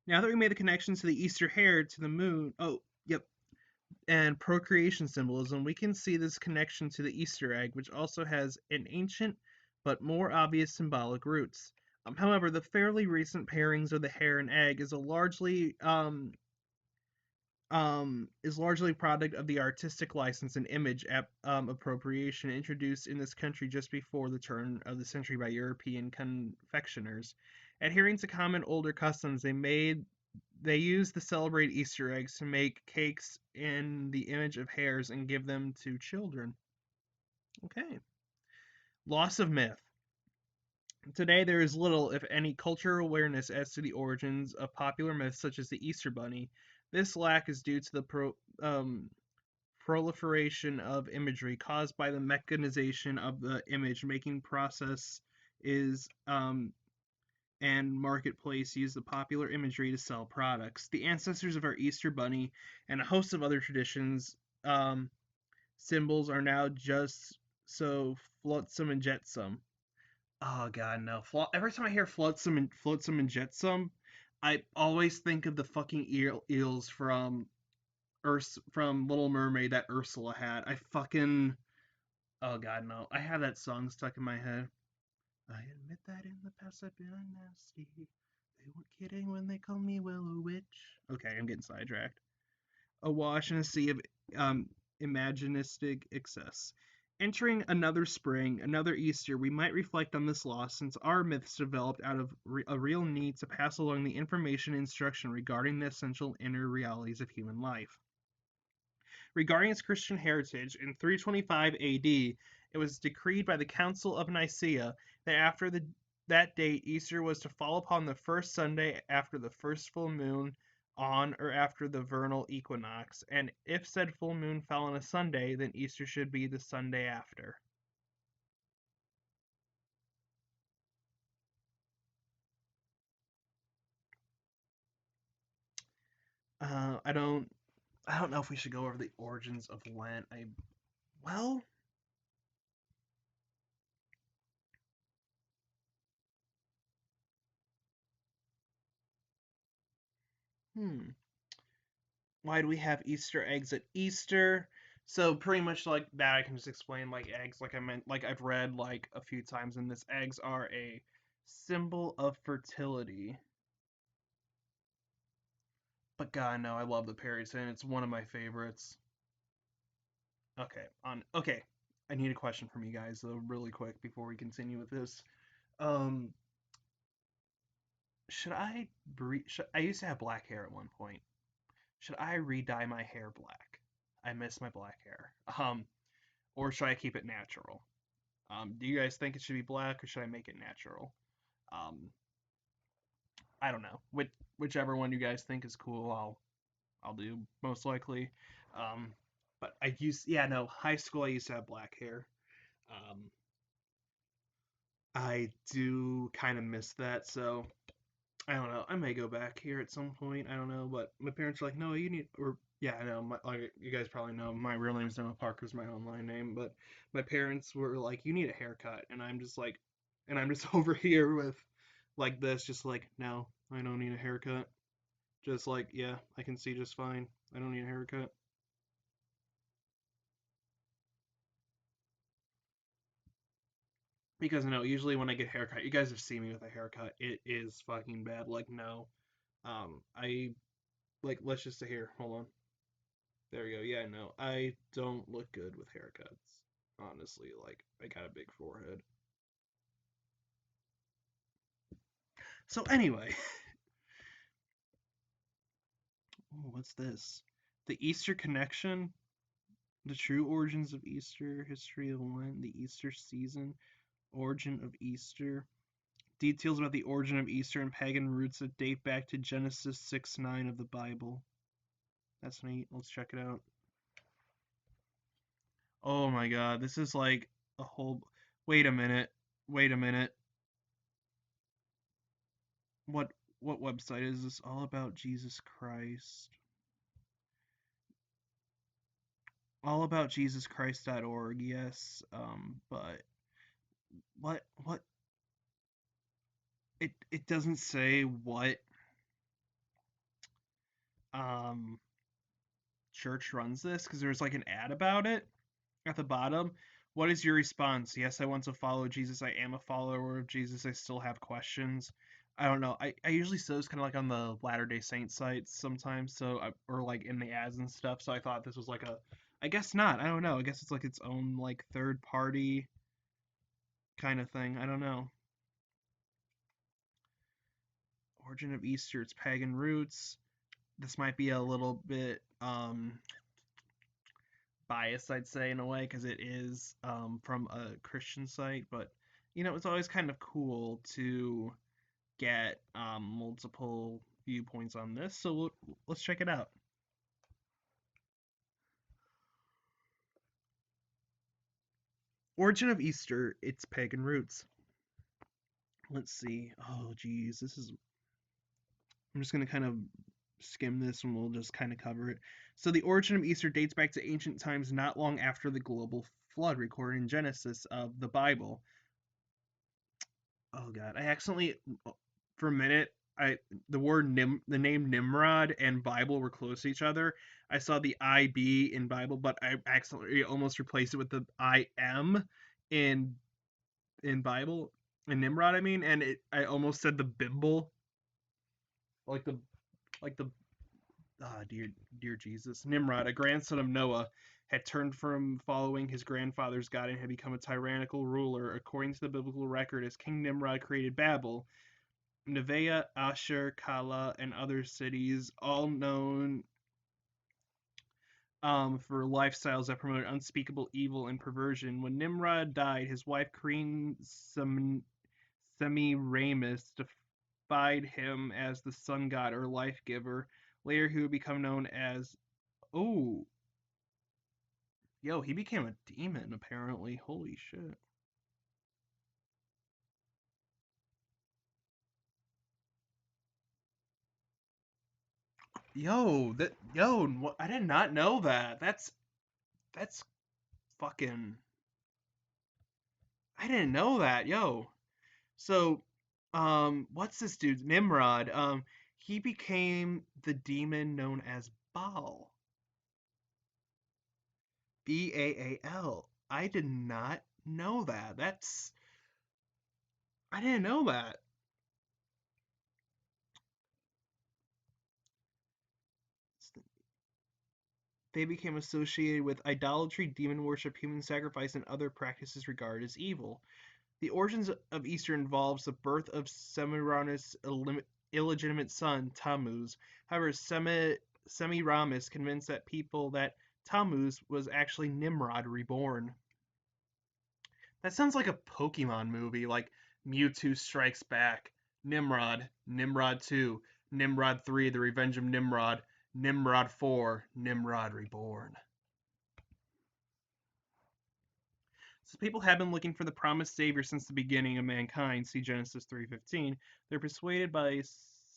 Now that we made the connection to the Easter hare to the moon, oh, yep, and procreation symbolism, we can see this connection to the Easter egg, which also has an ancient but more obvious symbolic roots. However, the fairly recent pairings of the hare and egg is largely a product of the artistic license and image appropriation introduced in this country just before the turn of the century by European confectioners. Adhering to common older customs, they made They use the celebrate Easter eggs to make cakes in the image of hares and give them to children. Okay. Loss of myth. Today, there is little, if any, cultural awareness as to the origins of popular myths such as the Easter Bunny. This lack is due to the proliferation of imagery caused by the mechanization of the image making process is and marketplace use the popular imagery to sell products. The ancestors of our Easter Bunny and a host of other traditions symbols are now just so flotsam and jetsam. Oh god, no! Every time I hear flotsam and jetsam, I always think of the fucking eels from from Little Mermaid that Ursula had. I fucking oh god, no! I have that song stuck in my head. I admit that in the past I've been nasty. They weren't kidding when they called me Willow Witch. Okay, I'm getting sidetracked. Awash in a sea of um, imaginistic excess. Entering another spring, another Easter, we might reflect on this loss since our myths developed out of a real need to pass along the information and instruction regarding the essential inner realities of human life. Regarding its Christian heritage, in 325 AD, it was decreed by the Council of Nicaea that after that date, Easter was to fall upon the first Sunday after the first full moon on or after the vernal equinox, and if said full moon fell on a Sunday, then Easter should be the Sunday after. Uh, I don't, I don't know if we should go over the origins of Lent. Well, hmm. Why do we have Easter eggs at Easter? So pretty much like that, I can just explain like eggs, like I meant, like I've read like a few times in this. Eggs are a symbol of fertility. But God, no, I love the Perry Sin. It's one of my favorites. Okay. I need a question from you guys though, really quick before we continue with this. Um, I used to have black hair at one point. Should I re-dye my hair black? I miss my black hair. Or should I keep it natural? Do you guys think it should be black or should I make it natural? Um, I don't know. Whichever one you guys think is cool, I'll do most likely. Um, but yeah, no, high school I used to have black hair. Um, I do kind of miss that, so I don't know. I may go back here at some point. I don't know, but my parents are like, no, you need, or yeah, I know. Like you guys probably know, my real name is Noah Parker's my online name, but my parents were like, you need a haircut, and I'm just like, and I'm just over here with like this, just like, no, I don't need a haircut. Just like, yeah, I can see just fine. I don't need a haircut. Because no, usually when I get a haircut, you guys have seen me with a haircut. It is fucking bad. Like no, I like let's just say here. Hold on. There we go. Yeah, no, I don't look good with haircuts. Honestly, like I got a big forehead. So anyway, ooh, what's this? The Easter connection, the true origins of Easter, history of Lent, the Easter season, origin of Easter, details about the origin of Easter and pagan roots that date back to Genesis 6:9 of the Bible. That's neat. Let's check it out. Oh my god, this is like a whole. Wait a minute. Wait a minute. What what website is this? All about Jesus Christ. Allaboutjesuschrist.org. Yes. But what it doesn't say what um church runs this because there's like an ad about it at the bottom. What is your response? Yes, I want to follow Jesus. I am a follower of Jesus. I still have questions. I don't know. I usually see those kind of like on the Latter Day Saints sites sometimes. Or like in the ads and stuff. So I thought this was like a. I guess not. I don't know. I guess it's like its own like third party kind of thing. I don't know. Origin of Easter, its pagan roots. This might be a little bit biased, I'd say, in a way, because it is from a Christian site, but it's always kind of cool to get multiple viewpoints on this. So let's check it out. Origin of Easter, its pagan roots. Let's see. Oh, geez, I'm just gonna kind of skim this and we'll just kind of cover it. So the origin of Easter dates back to ancient times, not long after the global flood recorded in Genesis of the Bible. Oh God, I accidentally, for a minute, the name Nimrod and Bible were close to each other. I saw the IB in Bible, but I accidentally almost replaced it with the IM in Bible, in Nimrod. I mean, and I almost said the Bimble, like the like the dear Jesus. Nimrod, a grandson of Noah, had turned from following his grandfather's God and had become a tyrannical ruler. According to the biblical record, as King Nimrod created Babel, Nevaeh, Asher, Kala, and other cities, all known for lifestyles that promoted unspeakable evil and perversion. When Nimrod died, his wife Queen Semiramis defied him as the sun god or life giver. Later, he would become known as oh, yo, he became a demon apparently. Holy shit. I did not know that. That's fucking I didn't know that. Yo. So, what's this dude? Nimrod. He became the demon known as Baal. Baal. I did not know that. I didn't know that. They became associated with idolatry, demon worship, human sacrifice, and other practices regarded as evil. The origins of Easter involves the birth of Semiramis' illegitimate son, Tammuz. However, Semiramis convinced that people that Tammuz was actually Nimrod reborn. That sounds like a Pokemon movie, like Mewtwo Strikes Back, Nimrod, Nimrod 2, Nimrod 3, The Revenge of Nimrod, Nimrod 4, Nimrod Reborn. So people have been looking for the promised savior since the beginning of mankind. See Genesis 3:15. They're persuaded by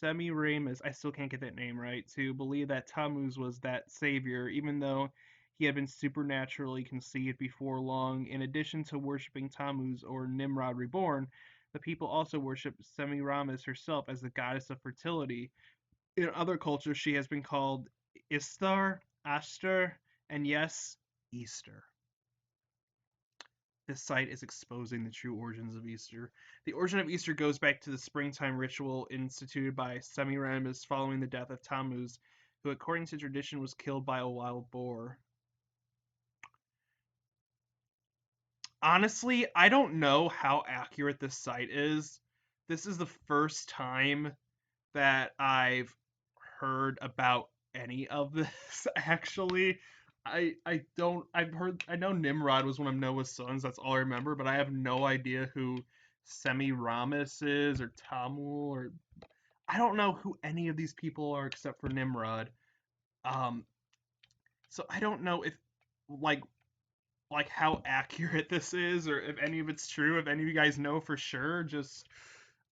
Semiramis, I still can't get that name right, to believe that Tammuz was that savior, even though he had been supernaturally conceived before long. In addition to worshiping Tammuz or Nimrod reborn, the people also worship Semiramis herself as the goddess of fertility. In other cultures, she has been called Istar, Ashtar, and yes, Easter. This site is exposing the true origins of Easter. The origin of Easter goes back to the springtime ritual instituted by Semiramis following the death of Tammuz, who, according to tradition, was killed by a wild boar. Honestly, I don't know how accurate this site is. This is the first time that I've heard about any of this actually. I don't I know Nimrod was one of Noah's sons, that's all I remember, but I have no idea who Semiramis is or Tamul or I don't know who any of these people are except for Nimrod. Um so I don't know if like how accurate this is or if any of it's true. If any of you guys know for sure, just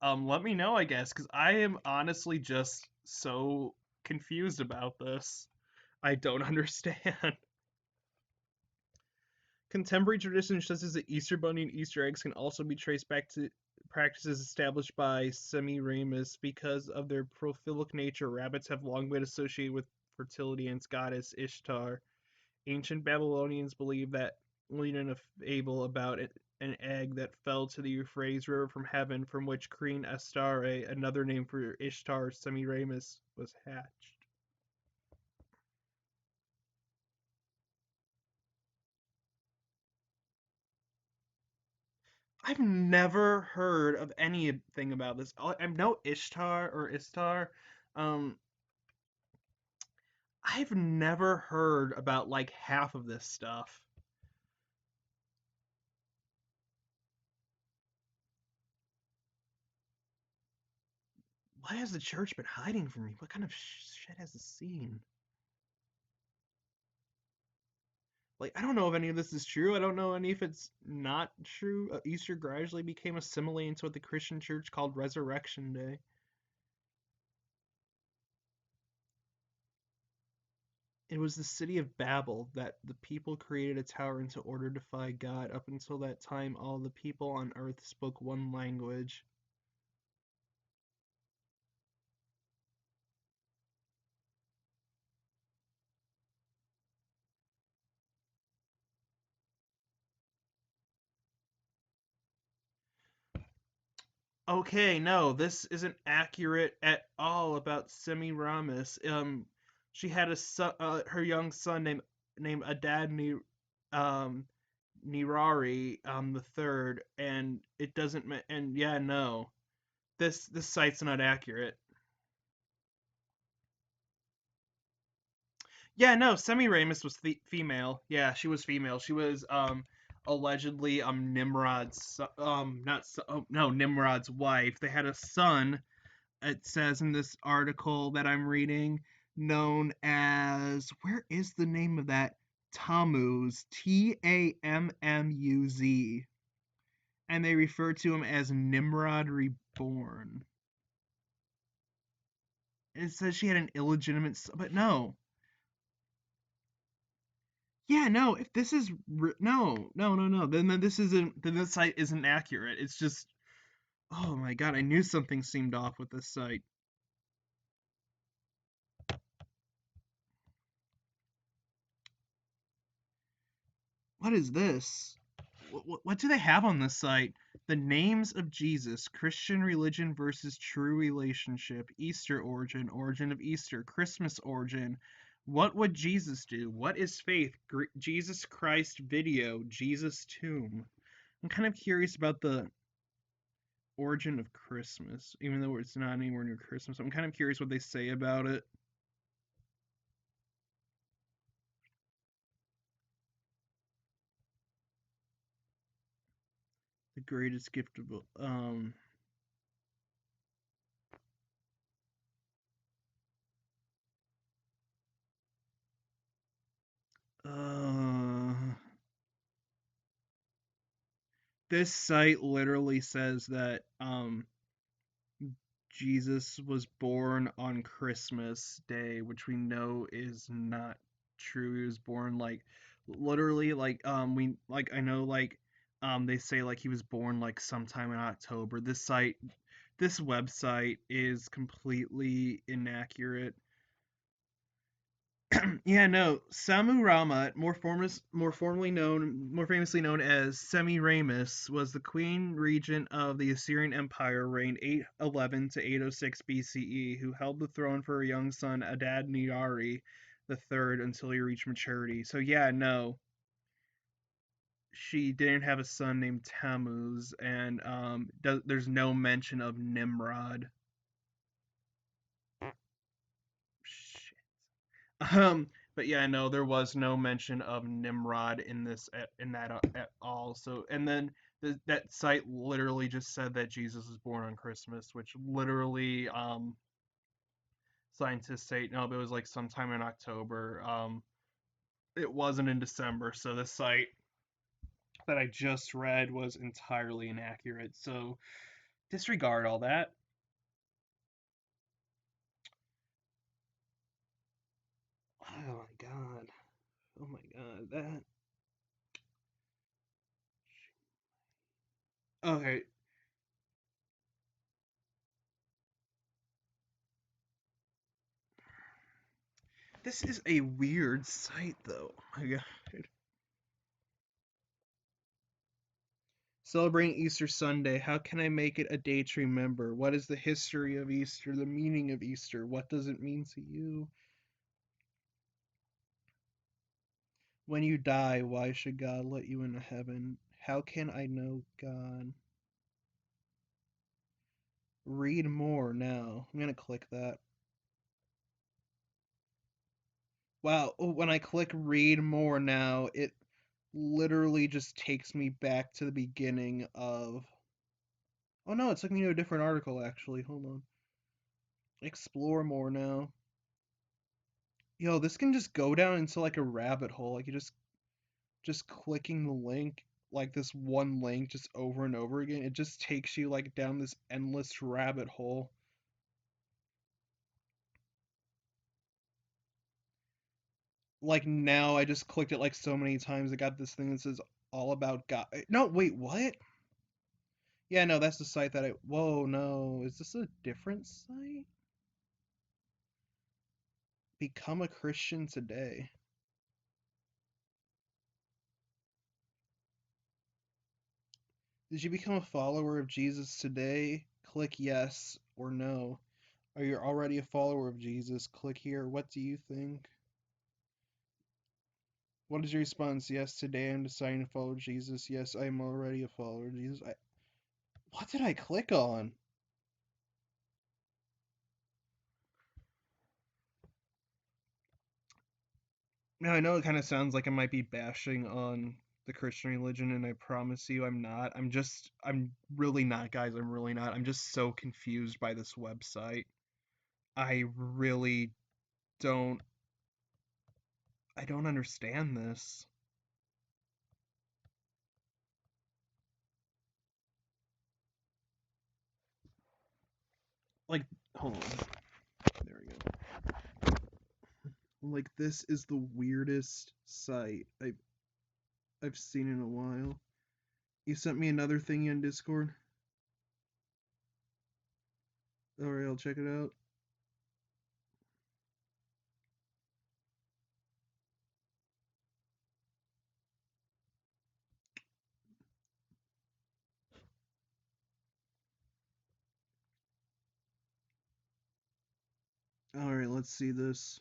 let me know, I guess, because I am honestly just so confused about this. I don't understand. Contemporary traditions such as the Easter Bunny and Easter eggs can also be traced back to practices established by Semiramis. Because of their prolific nature, rabbits have long been associated with fertility and its goddess Ishtar. Ancient Babylonians believed that leading in a fable about an egg that fell to the Euphrates River from heaven, from which Queen Astarte, another name for Ishtar Semiramis, was hatched. I've never heard of anything about this. I know Ishtar or Istar. Um, I've never heard about like half of this stuff. What has the church been hiding from me? What kind of shit has it seen? Like, I don't know if any of this is true. I don't know any if it's not true. Easter gradually became assimilated into what the Christian church called Resurrection Day. It was the city of Babel that the people created a tower into order to defy God. Up until that time, all the people on earth spoke one language. Okay, no, this isn't accurate at all about Semiramis. She had a son, her young son named Adad um, Nirari, the third, and it doesn't. And yeah, no, this site's not accurate. Yeah, no, Semiramis was female. Yeah, she was female. She was allegedly Nimrod's not oh, no, Nimrod's wife. They had a son. It says in this article that I'm reading, known as, where is the name of that? Tammuz, Tammuz, and they refer to him as Nimrod reborn. It says she had an illegitimate son, but no. Yeah, no. If this is no, then this isn't. Then this site isn't accurate. It's just. Oh my god! I knew something seemed off with this site. What is this? What do they have on this site? The names of Jesus, Christian religion versus true relationship, Easter origin, origin of Easter, Christmas origin. What would Jesus do? What is faith? Jesus Christ video, Jesus tomb. I'm kind of curious about the origin of Christmas, even though it's not anywhere near Christmas. I'm kind of curious what they say about it. The greatest gift of uh this site literally says that Jesus was born on Christmas Day, which we know is not true. He was born like literally we like I know they say like he was born like sometime in October. This website is completely inaccurate. Yeah, no. Samurama, more famously known as Semiramis, was the queen regent of the Assyrian Empire, reigned 811 to 806 BCE, who held the throne for her young son Adad Nirari the third until he reached maturity. So yeah, no, she didn't have a son named Tammuz, and there's no mention of Nimrod. But yeah, no, there was no mention of Nimrod in this in that at all. So, and then that site literally just said that Jesus was born on Christmas, which literally scientists say no, but it was like sometime in October. It wasn't in December, so the site that I just read was entirely inaccurate. So disregard all that. Oh my god. Oh my god. That. Okay, this is a weird site though. Oh my god. Celebrating Easter Sunday, how can I make it a day to remember? What is the history of Easter, the meaning of Easter? What does it mean to you? When you die, why should God let you into heaven? How can I know God? Read more now. I'm gonna click that. Wow, when I click read more now, it literally just takes me back to the beginning of. Oh no, it took me to a different article actually. Hold on. Explore more now. Yo, this can just go down into like a rabbit hole. Like you just clicking the link, like this one link just over and over again. It just takes you like down this endless rabbit hole. Like now I just clicked it like so many times. I got this thing that says all about God. No, wait, what? Yeah, no, that's the site that I. Whoa, no. Is this a different site? Become a Christian today. Did you become a follower of Jesus today? Click yes or no. Are you already a follower of Jesus? Click here. What do you think? What is your response? Yes, today I'm deciding to follow Jesus. Yes, I'm already a follower of Jesus. What did I click on? Now, I know it kind of sounds like I might be bashing on the Christian religion, and I promise you I'm not. I'm really not, guys. I'm really not. I'm just so confused by this website. I really don't, I don't understand this. Like, hold on. There we go. Like, this is the weirdest site I've seen in a while. You sent me another thing in Discord? Alright, I'll check it out. Alright, let's see this.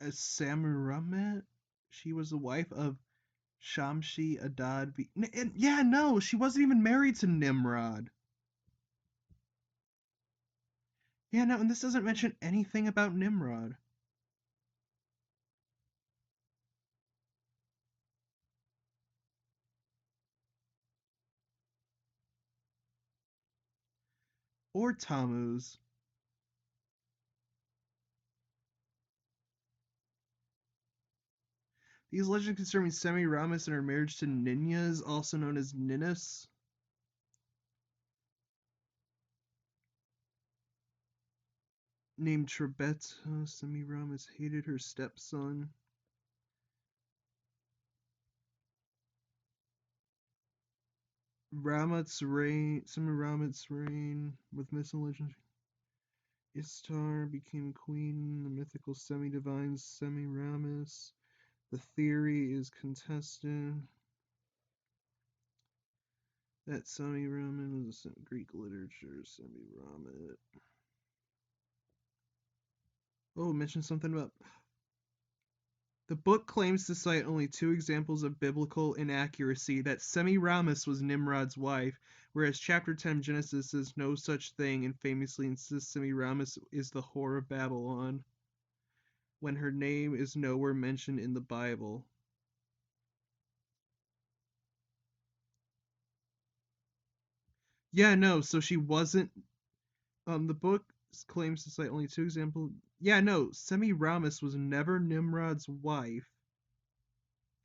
As Samuramet, she was the wife of Shamshi Adad. Yeah, no, she wasn't even married to Nimrod. Yeah, no, and this doesn't mention anything about Nimrod. Or Tammuz. These legends concerning Semiramis and her marriage to Ninus, also known as Ninus. Named Trebeta, Semiramis hated her stepson. Semiramit's reign with missing legends. Istar became queen, the mythical semi-divine Semiramis. The theory is contested that Semiramis was a Greek literature. Semiramis. Oh, mention something about. The book claims to cite only two examples of biblical inaccuracy, that Semiramis was Nimrod's wife, whereas chapter 10 Genesis says no such thing and famously insists Semiramis is the whore of Babylon, when her name is nowhere mentioned in the Bible. Yeah, no, so she wasn't. The book claims to cite only two examples. Yeah, no, Semiramis was never Nimrod's wife,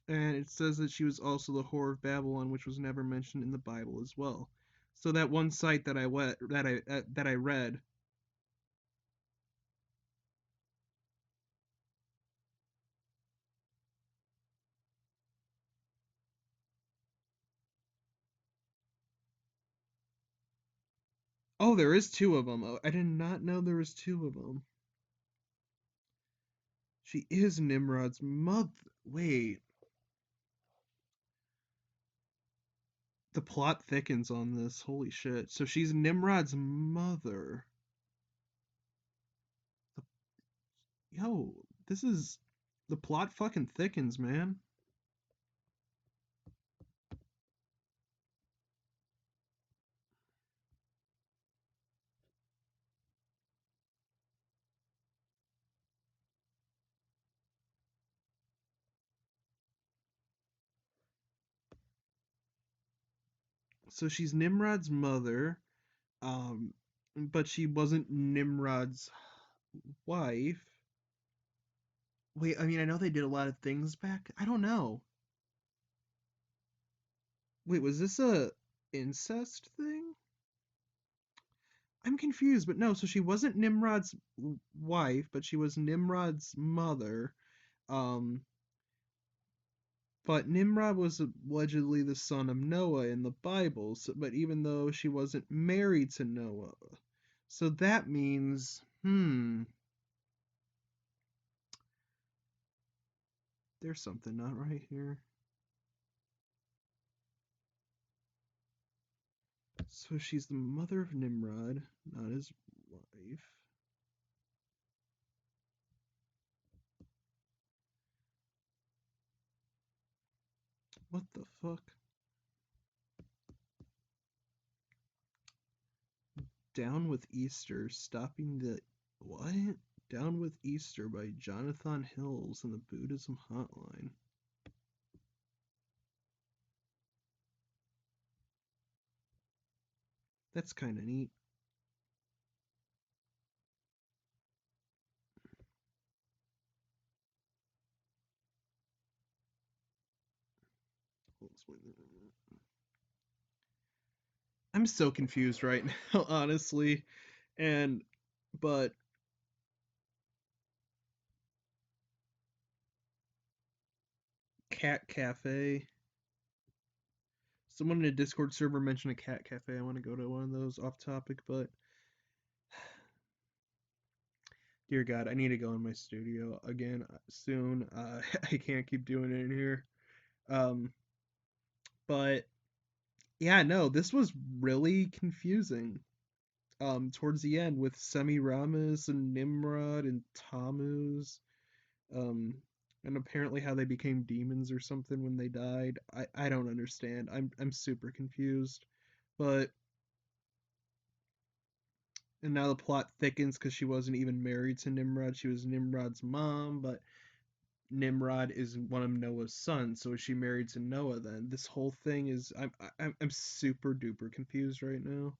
and it says that she was also the whore of Babylon, which was never mentioned in the Bible as well. So that one site that I read. Oh, there is two of them. Oh, I did not know there was two of them. She is Nimrod's mother. Wait, the plot thickens on this. Holy shit. So she's Nimrod's mother. Yo, this is the plot fucking thickens, man. So she's Nimrod's mother, um, but she wasn't Nimrod's wife. Wait, I mean, I know they did a lot of things back. I don't know. Wait, was this a incest thing? I'm confused, but no. So she wasn't Nimrod's wife, but she was Nimrod's mother. Um, but Nimrod was allegedly the son of Noah in the Bible. So, but even though she wasn't married to Noah, so that means, there's something not right here. So she's the mother of Nimrod, not his wife. What the fuck? Down with Easter, stopping the what? Down with Easter by Jonathan Hills in the Buddhism Hotline. That's kind of neat. I'm so confused right now, honestly. And but Cat Cafe. Someone in a Discord server mentioned a cat cafe. I want to go to one of those off topic, but dear God, I need to go in my studio again soon. I can't keep doing it in here. Um, but yeah, no, this was really confusing. Towards the end with Semiramis and Nimrod and Tammuz, um, and apparently how they became demons or something when they died. I don't understand. I'm super confused. But and now the plot thickens because she wasn't even married to Nimrod. She was Nimrod's mom, but Nimrod is one of Noah's sons. So is she married to Noah then? This whole thing is I'm super duper confused right now.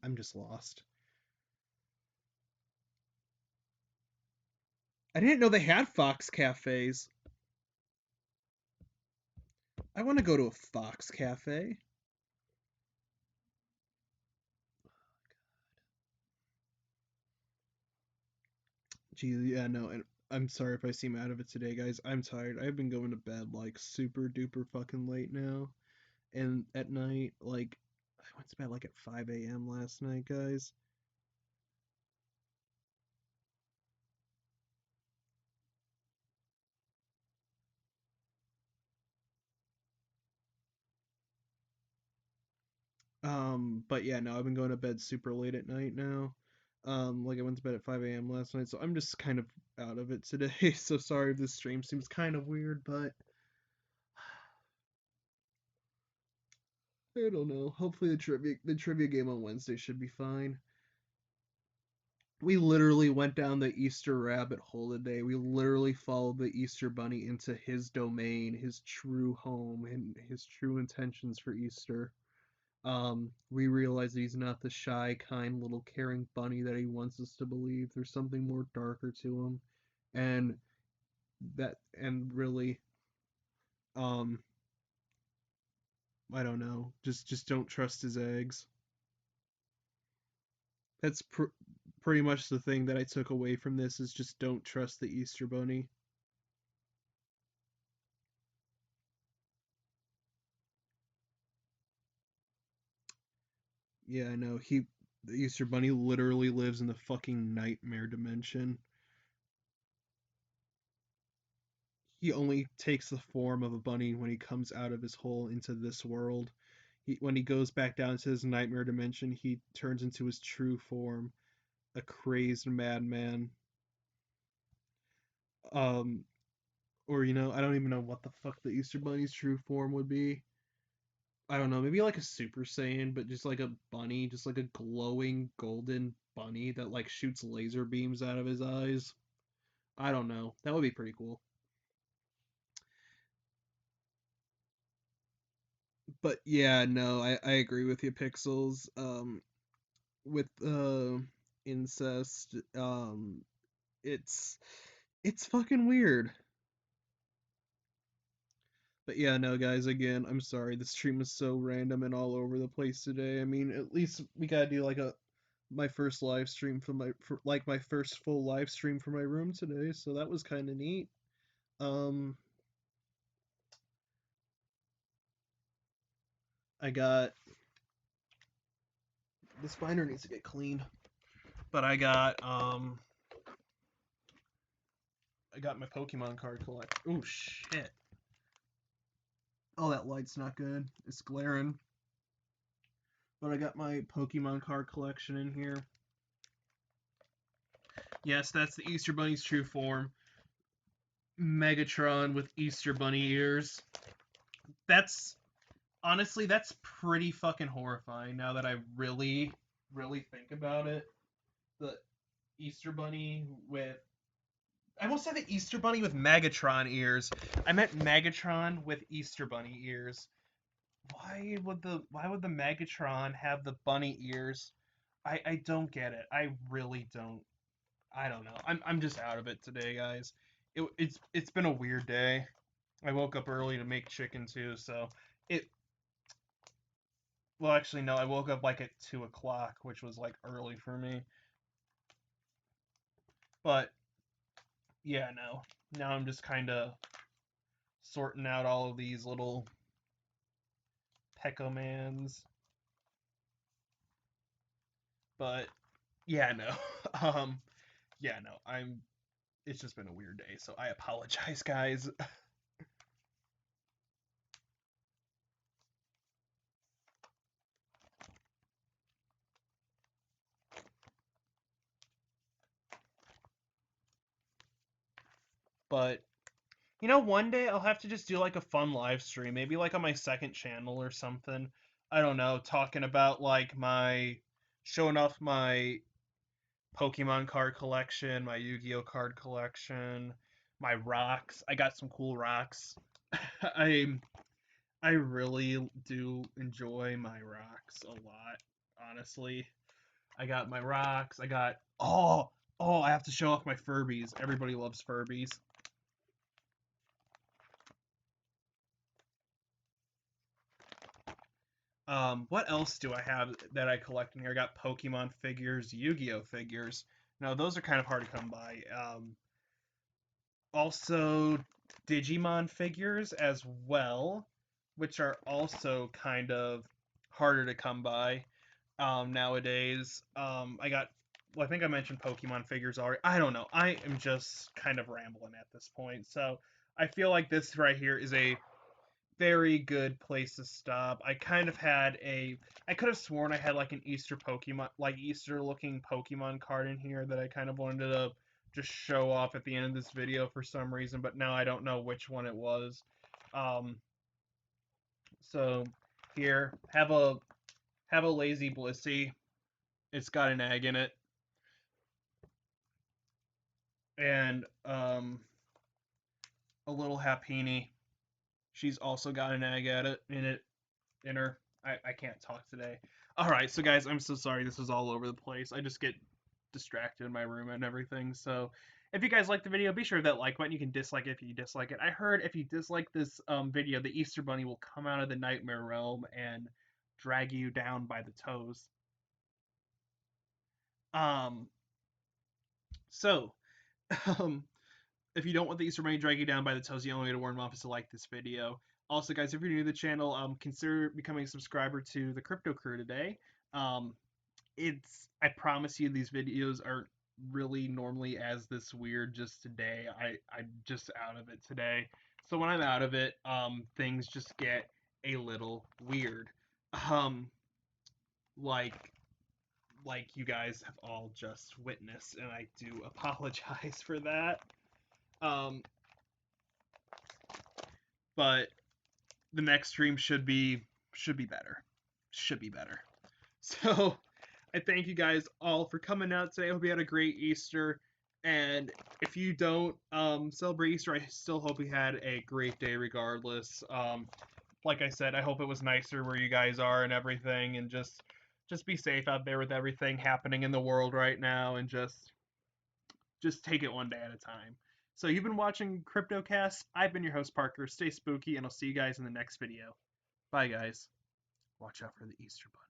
I'm just lost. I didn't know they had Fox cafes. I want to go to a Fox cafe. Gee, yeah, no, and I'm sorry if I seem out of it today, guys. I'm tired. I've been going to bed like super duper fucking late now, and at night, like I went to bed like at 5 a.m. last night, guys. But yeah, no, I've been going to bed super late at night now. Like I went to bed at 5 a.m. last night, so I'm just kind of out of it today. So sorry if this stream seems kind of weird, but I don't know. Hopefully the trivia game on Wednesday should be fine. We literally went down the Easter rabbit hole today. We literally followed the Easter bunny into his domain, his true home, and his true intentions for Easter. We realize that he's not the shy, kind, little caring bunny that he wants us to believe. There's something more darker to him, and really, um, I don't know. Just don't trust his eggs. That's pretty much the thing that I took away from this is just don't trust the Easter bunny. Yeah, I know. The Easter Bunny literally lives in the fucking nightmare dimension. He only takes the form of a bunny when he comes out of his hole into this world. When he goes back down to his nightmare dimension, he turns into his true form, a crazed madman. Um, or I don't even know what the fuck the Easter Bunny's true form would be. I don't know, maybe like a Super Saiyan, but just like a bunny, just like a glowing golden bunny that like shoots laser beams out of his eyes. I don't know. That would be pretty cool. But yeah, no, I agree with you, Pixels. With incest, it's it's fucking weird. But yeah, no, guys, again, I'm sorry. The stream is so random and all over the place today. I mean, at least we gotta do like a my first live stream like my first full live stream for my room today, so that was kind of neat. Um, I got this binder needs to get clean, but I got my Pokemon card collect. Oh shit! Oh, that light's not good. It's glaring. But I got my Pokemon card collection in here. Yes, that's the Easter Bunny's true form. Megatron with Easter Bunny ears. That's honestly, that's pretty fucking horrifying now that I really, really think about it. The Easter Bunny with. I almost said the Easter Bunny with Megatron ears. I meant Megatron with Easter Bunny ears. Why would the Megatron have the bunny ears? I don't get it. I really don't. I don't know. I'm just out of it today, guys. It's been a weird day. I woke up early to make chicken too, so it well actually no, I woke up like at 2 o'clock, which was like early for me. But yeah, no. Now I'm just kinda sorting out all of these little Pecomans. But yeah, no. Um yeah, no. It's just been a weird day, so I apologize, guys. But one day I'll have to just do like a fun live stream, maybe like on my second channel or something. I don't know, talking about like my showing off my Pokemon card collection, my Yu-Gi-Oh card collection, my rocks. I got some cool rocks. I I really do enjoy my rocks a lot, honestly. I got my rocks. I got I have to show off my Furbies. Everybody loves Furbies. What else do I have that I collect in here? I got Pokemon figures, Yu-Gi-Oh figures. Now those are kind of hard to come by. Also Digimon figures as well, which are also kind of harder to come by nowadays. I think I mentioned Pokemon figures already. I don't know. I am just kind of rambling at this point. So I feel like this right here is a very good place to stop. I could have sworn I had like an Easter Pokemon, like Easter looking Pokemon card in here that I kind of wanted to just show off at the end of this video for some reason, but now I don't know which one it was. Um, so here, have a lazy Blissey. It's got an egg in it, and a little Happiny. She's also got an egg in her. I can't talk today. All right, so guys, I'm so sorry. This was all over the place. I just get distracted in my room and everything. So if you guys like the video, be sure to hit that like button. You can dislike it if you dislike it. I heard if you dislike this video, the Easter Bunny will come out of the nightmare realm and drag you down by the toes. Um, so um, if you don't want the Easter Bunny to drag you down by the toes, the only way to warn them off is to like this video. Also, guys, if you're new to the channel, consider becoming a subscriber to the Crypto Crew today. Um, I promise you these videos aren't really normally as this weird. Just today, I'm just out of it today. So when I'm out of it, things just get a little weird. Um, like you guys have all just witnessed, and I do apologize for that. Um, but the next stream should be better. Should be better. So I thank you guys all for coming out today. I hope you had a great Easter. And if you don't celebrate Easter, I still hope you had a great day regardless. Like I said, I hope it was nicer where you guys are and everything, and just be safe out there with everything happening in the world right now, and just take it one day at a time. So you've been watching Cryptocast. I've been your host Parker. Stay spooky, and I'll see you guys in the next video. Bye guys. Watch out for the Easter Bunny.